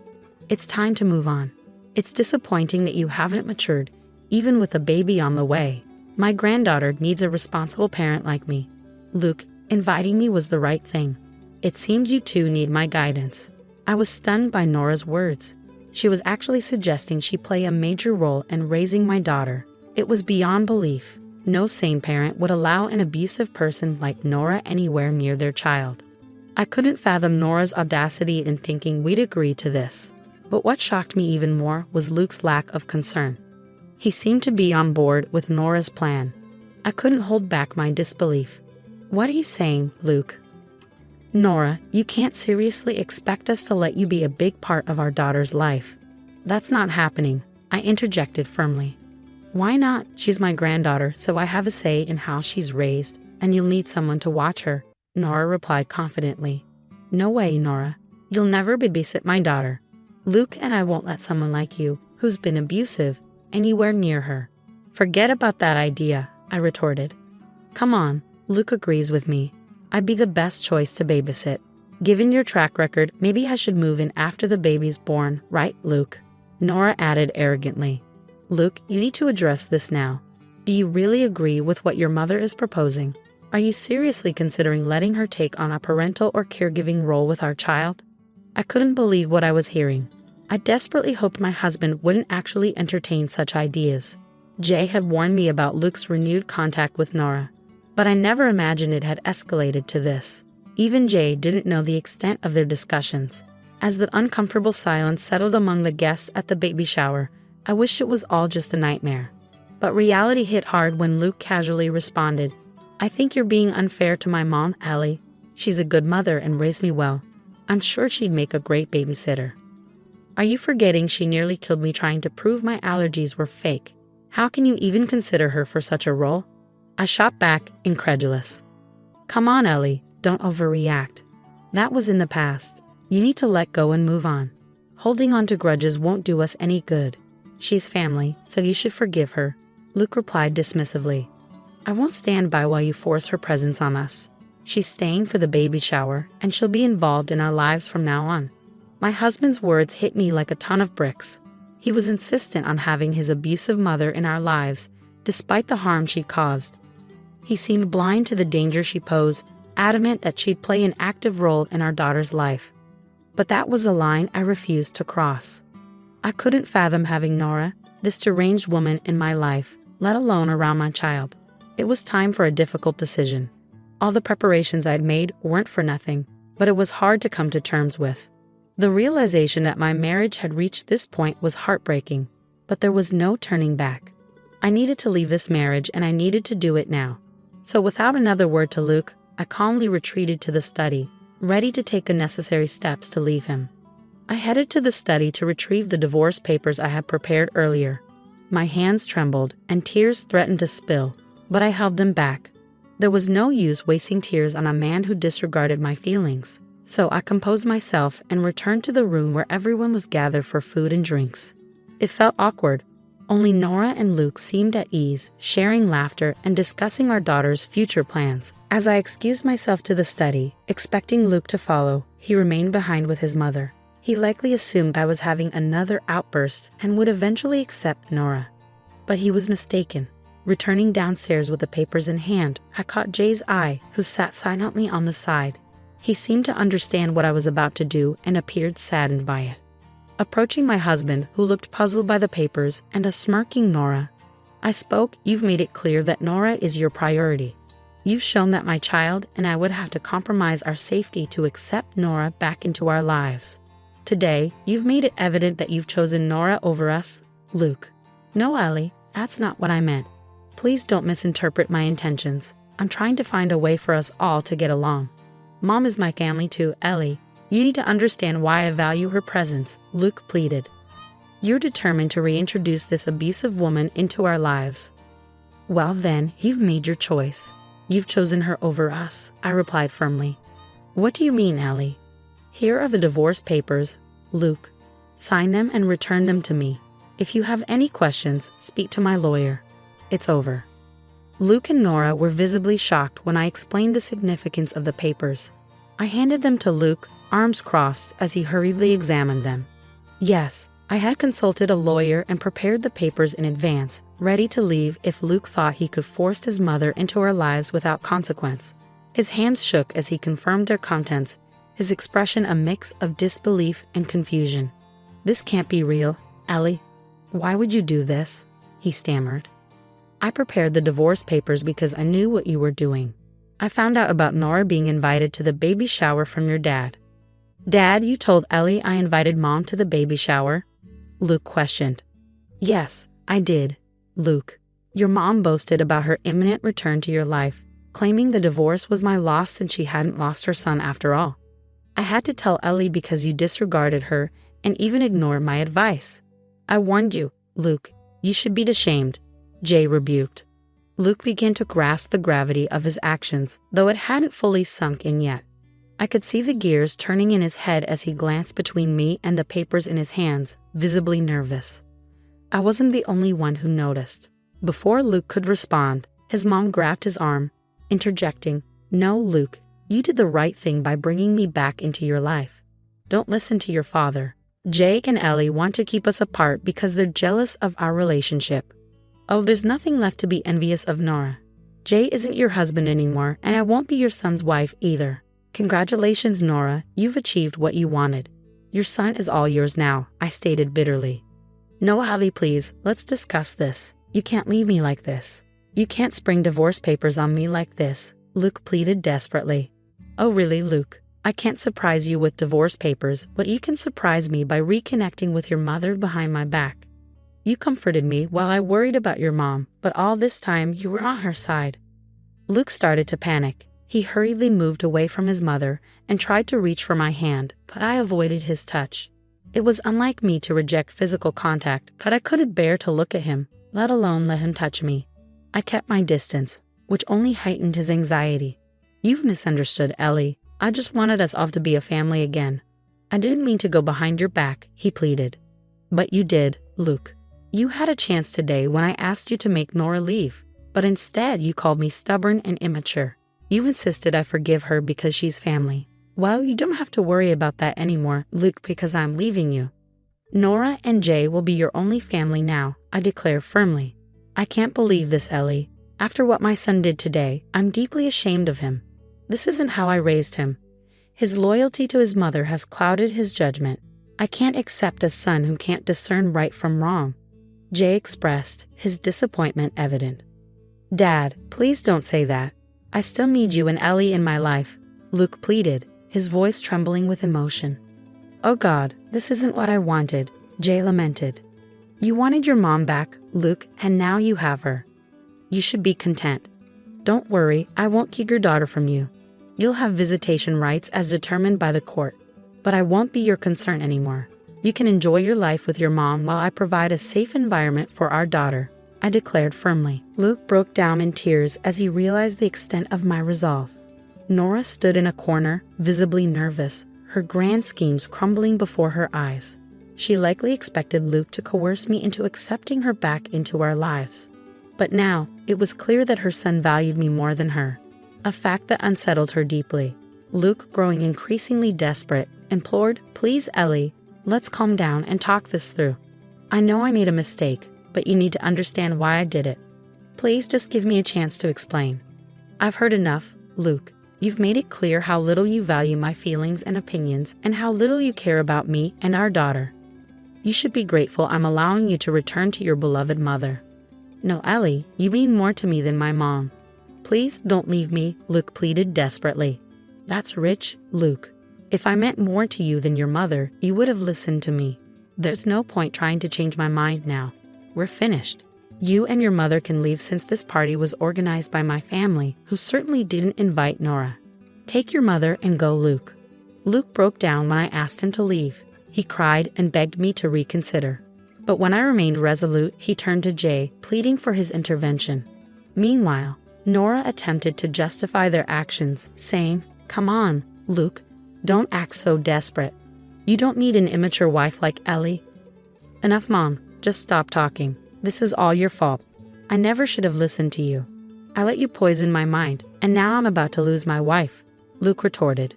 It's time to move on. It's disappointing that you haven't matured, even with a baby on the way. My granddaughter needs a responsible parent like me. Luke, inviting me was the right thing. It seems you two need my guidance. I was stunned by Nora's words. She was actually suggesting she play a major role in raising my daughter. It was beyond belief. No sane parent would allow an abusive person like Nora anywhere near their child. I couldn't fathom Nora's audacity in thinking we'd agree to this. But what shocked me even more was Luke's lack of concern. He seemed to be on board with Nora's plan. I couldn't hold back my disbelief. What are you saying, Luke? Nora, you can't seriously expect us to let you be a big part of our daughter's life. That's not happening, I interjected firmly. Why not? She's my granddaughter, so I have a say in how she's raised, and you'll need someone to watch her, Nora replied confidently. No way, Nora. You'll never babysit my daughter. Luke and I won't let someone like you, who's been abusive, anywhere near her. Forget about that idea, I retorted. Come on, Luke agrees with me. I'd be the best choice to babysit. Given your track record, maybe I should move in after the baby's born, right, Luke? Nora added arrogantly. Luke, you need to address this now. Do you really agree with what your mother is proposing? Are you seriously considering letting her take on a parental or caregiving role with our child? I couldn't believe what I was hearing. I desperately hoped my husband wouldn't actually entertain such ideas. Jay had warned me about Luke's renewed contact with Nora, but I never imagined it had escalated to this. Even Jay didn't know the extent of their discussions. As the uncomfortable silence settled among the guests at the baby shower, I wished it was all just a nightmare. But reality hit hard when Luke casually responded, I think you're being unfair to my mom, Ellie. She's a good mother and raised me well. I'm sure she'd make a great babysitter. Are you forgetting she nearly killed me trying to prove my allergies were fake? How can you even consider her for such a role? I shot back, incredulous. Come on, Ellie, don't overreact. That was in the past. You need to let go and move on. Holding on to grudges won't do us any good. She's family, so you should forgive her, Luke replied dismissively. I won't stand by while you force her presence on us. She's staying for the baby shower, and she'll be involved in our lives from now on. My husband's words hit me like a ton of bricks. He was insistent on having his abusive mother in our lives, despite the harm she caused. He seemed blind to the danger she posed, adamant that she'd play an active role in our daughter's life. But that was a line I refused to cross. I couldn't fathom having Nora, this deranged woman, in my life, let alone around my child. It was time for a difficult decision. All the preparations I'd made weren't for nothing, but it was hard to come to terms with. The realization that my marriage had reached this point was heartbreaking, but there was no turning back. I needed to leave this marriage, and I needed to do it now. So without another word to Luke, I calmly retreated to the study, ready to take the necessary steps to leave him. I headed to the study to retrieve the divorce papers I had prepared earlier. My hands trembled, and tears threatened to spill, but I held them back. There was no use wasting tears on a man who disregarded my feelings. So I composed myself and returned to the room where everyone was gathered for food and drinks. It felt awkward. Only Nora and Luke seemed at ease, sharing laughter and discussing our daughter's future plans. As I excused myself to the study, expecting Luke to follow, he remained behind with his mother. He likely assumed I was having another outburst and would eventually accept Nora. But he was mistaken. Returning downstairs with the papers in hand, I caught Jay's eye, who sat silently on the side. He seemed to understand what I was about to do and appeared saddened by it. Approaching my husband, who looked puzzled by the papers, and a smirking Nora, I spoke. "You've made it clear that Nora is your priority. You've shown that my child and I would have to compromise our safety to accept Nora back into our lives. Today, you've made it evident that you've chosen Nora over us, Luke." "No, Ellie, that's not what I meant. Please don't misinterpret my intentions. I'm trying to find a way for us all to get along. Mom is my family too, Ellie. You need to understand why I value her presence," Luke pleaded. "You're determined to reintroduce this abusive woman into our lives. Well then, you've made your choice. You've chosen her over us," I replied firmly. "What do you mean, Ellie?" "Here are the divorce papers, Luke. Sign them and return them to me. If you have any questions, speak to my lawyer. It's over." Luke and Nora were visibly shocked when I explained the significance of the papers. I handed them to Luke, arms crossed, as he hurriedly examined them. Yes, I had consulted a lawyer and prepared the papers in advance, ready to leave if Luke thought he could force his mother into our lives without consequence. His hands shook as he confirmed their contents, his expression a mix of disbelief and confusion. "This can't be real, Ellie. Why would you do this?" he stammered. "I prepared the divorce papers because I knew what you were doing. I found out about Nora being invited to the baby shower from your dad." "Dad, you told Ellie I invited Mom to the baby shower?" Luke questioned. "Yes, I did, Luke. Your mom boasted about her imminent return to your life, claiming the divorce was my loss since she hadn't lost her son after all. I had to tell Ellie because you disregarded her and even ignored my advice. I warned you, Luke. You should be ashamed," Jay rebuked. Luke began to grasp the gravity of his actions, though it hadn't fully sunk in yet. I could see the gears turning in his head as he glanced between me and the papers in his hands, visibly nervous. I wasn't the only one who noticed. Before Luke could respond, his mom grabbed his arm, interjecting, "No, Luke, you did the right thing by bringing me back into your life. Don't listen to your father. Jake and Ellie want to keep us apart because they're jealous of our relationship. Oh, there's nothing left to be envious of, Nora. Jay isn't your husband anymore, and I won't be your son's wife either. Congratulations, Nora, you've achieved what you wanted. Your son is all yours now," I stated bitterly. "No, Ellie, please, let's discuss this. You can't leave me like this. You can't spring divorce papers on me like this," Luke pleaded desperately. "Oh, really, Luke? I can't surprise you with divorce papers, but you can surprise me by reconnecting with your mother behind my back. You comforted me while I worried about your mom, but all this time you were on her side." Luke started to panic. He hurriedly moved away from his mother and tried to reach for my hand, but I avoided his touch. It was unlike me to reject physical contact, but I couldn't bear to look at him, let alone let him touch me. I kept my distance, which only heightened his anxiety. "You've misunderstood, Ellie. I just wanted us all to be a family again. I didn't mean to go behind your back," he pleaded. "But you did, Luke. You had a chance today when I asked you to make Nora leave, but instead you called me stubborn and immature. You insisted I forgive her because she's family. Well, you don't have to worry about that anymore, Luke, because I'm leaving you. Nora and Jay will be your only family now," I declared firmly. "I can't believe this, Ellie. After what my son did today, I'm deeply ashamed of him. This isn't how I raised him. His loyalty to his mother has clouded his judgment. I can't accept a son who can't discern right from wrong," Jay expressed, his disappointment evident. "Dad, please don't say that. I still need you and Ellie in my life," Luke pleaded, his voice trembling with emotion. "Oh God, this isn't what I wanted," Jay lamented. "You wanted your mom back, Luke, and now you have her. You should be content. Don't worry, I won't keep your daughter from you. You'll have visitation rights as determined by the court, but I won't be your concern anymore. You can enjoy your life with your mom while I provide a safe environment for our daughter." I declared firmly. Luke broke down in tears as he realized the extent of my resolve. Nora stood in a corner, visibly nervous, her grand schemes crumbling before her eyes. She likely expected Luke to coerce me into accepting her back into our lives. But now, it was clear that her son valued me more than her, a fact that unsettled her deeply. Luke, growing increasingly desperate, implored, "Please, Ellie, let's calm down and talk this through. I know I made a mistake, but you need to understand why I did it. Please just give me a chance to explain. I've heard enough, Luke. You've made it clear how little you value my feelings and opinions and how little you care about me and our daughter. You should be grateful I'm allowing you to return to your beloved mother. No, Ellie, you mean more to me than my mom. Please don't leave me," Luke pleaded desperately. "That's rich, Luke. If I meant more to you than your mother, you would have listened to me. There's no point trying to change my mind now. We're finished. You and your mother can leave since this party was organized by my family, who certainly didn't invite Nora. Take your mother and go, Luke." Luke broke down when I asked him to leave. He cried and begged me to reconsider. But when I remained resolute, he turned to Jay, pleading for his intervention. Meanwhile, Nora attempted to justify their actions, saying, "Come on, Luke, don't act so desperate. You don't need an immature wife like Ellie." "Enough, Mom. Just stop talking. This is all your fault. I never should have listened to you. I let you poison my mind, and now I'm about to lose my wife," Luke retorted.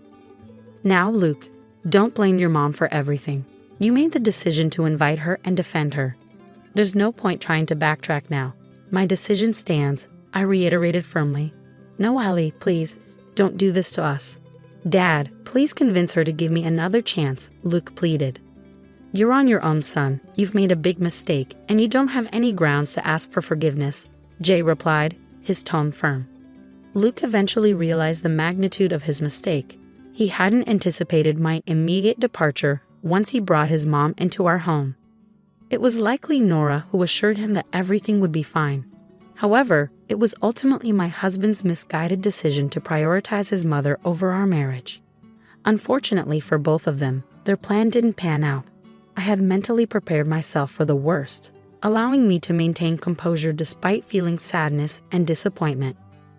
"Now, Luke, don't blame your mom for everything. You made the decision to invite her and defend her. There's no point trying to backtrack now. My decision stands," I reiterated firmly. "No, Ellie, please, don't do this to us. Dad, please convince her to give me another chance," Luke pleaded. "You're on your own, son. You've made a big mistake, and you don't have any grounds to ask for forgiveness," Jay replied, his tone firm. Luke eventually realized the magnitude of his mistake. He hadn't anticipated my immediate departure once he brought his mom into our home. It was likely Nora who assured him that everything would be fine. However, it was ultimately my husband's misguided decision to prioritize his mother over our marriage. Unfortunately for both of them, their plan didn't pan out. I had mentally prepared myself for the worst, allowing me to maintain composure despite feeling sadness and disappointment.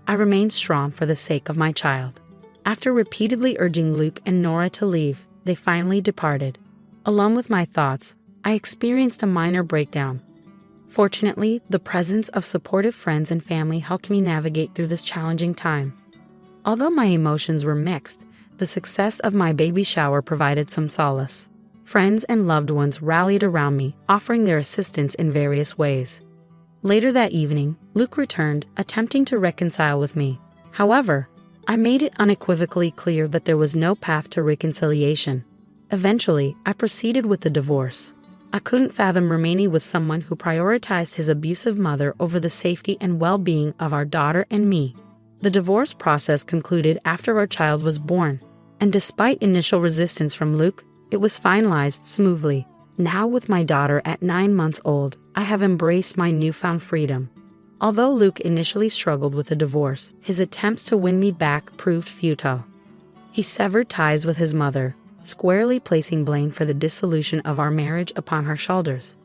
I remained strong for the sake of my child. After repeatedly urging Luke and Nora to leave, they finally departed. Alone with my thoughts, I experienced a minor breakdown. Fortunately, the presence of supportive friends and family helped me navigate through this challenging time. Although my emotions were mixed, the success of my baby shower provided some solace. Friends and loved ones rallied around me, offering their assistance in various ways. Later that evening, Luke returned, attempting to reconcile with me. However, I made it unequivocally clear that there was no path to reconciliation. Eventually, I proceeded with the divorce. I couldn't fathom remaining with someone who prioritized his abusive mother over the safety and well-being of our daughter and me. The divorce process concluded after our child was born, and despite initial resistance from Luke, it was finalized smoothly. Now, with my daughter at 9 months old, I have embraced my newfound freedom. Although Luke initially struggled with the divorce, his attempts to win me back proved futile. He severed ties with his mother, squarely placing blame for the dissolution of our marriage upon her shoulders.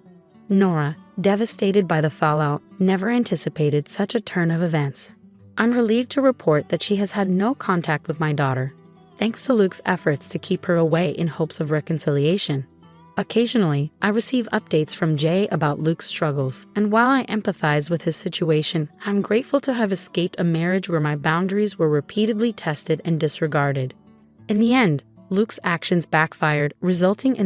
Nora, devastated by the fallout, never anticipated such a turn of events. I'm relieved to report that she has had no contact with my daughter, thanks to Luke's efforts to keep her away in hopes of reconciliation. Occasionally, I receive updates from Jay about Luke's struggles, and while I empathize with his situation, I'm grateful to have escaped a marriage where my boundaries were repeatedly tested and disregarded. In the end, Luke's actions backfired, resulting in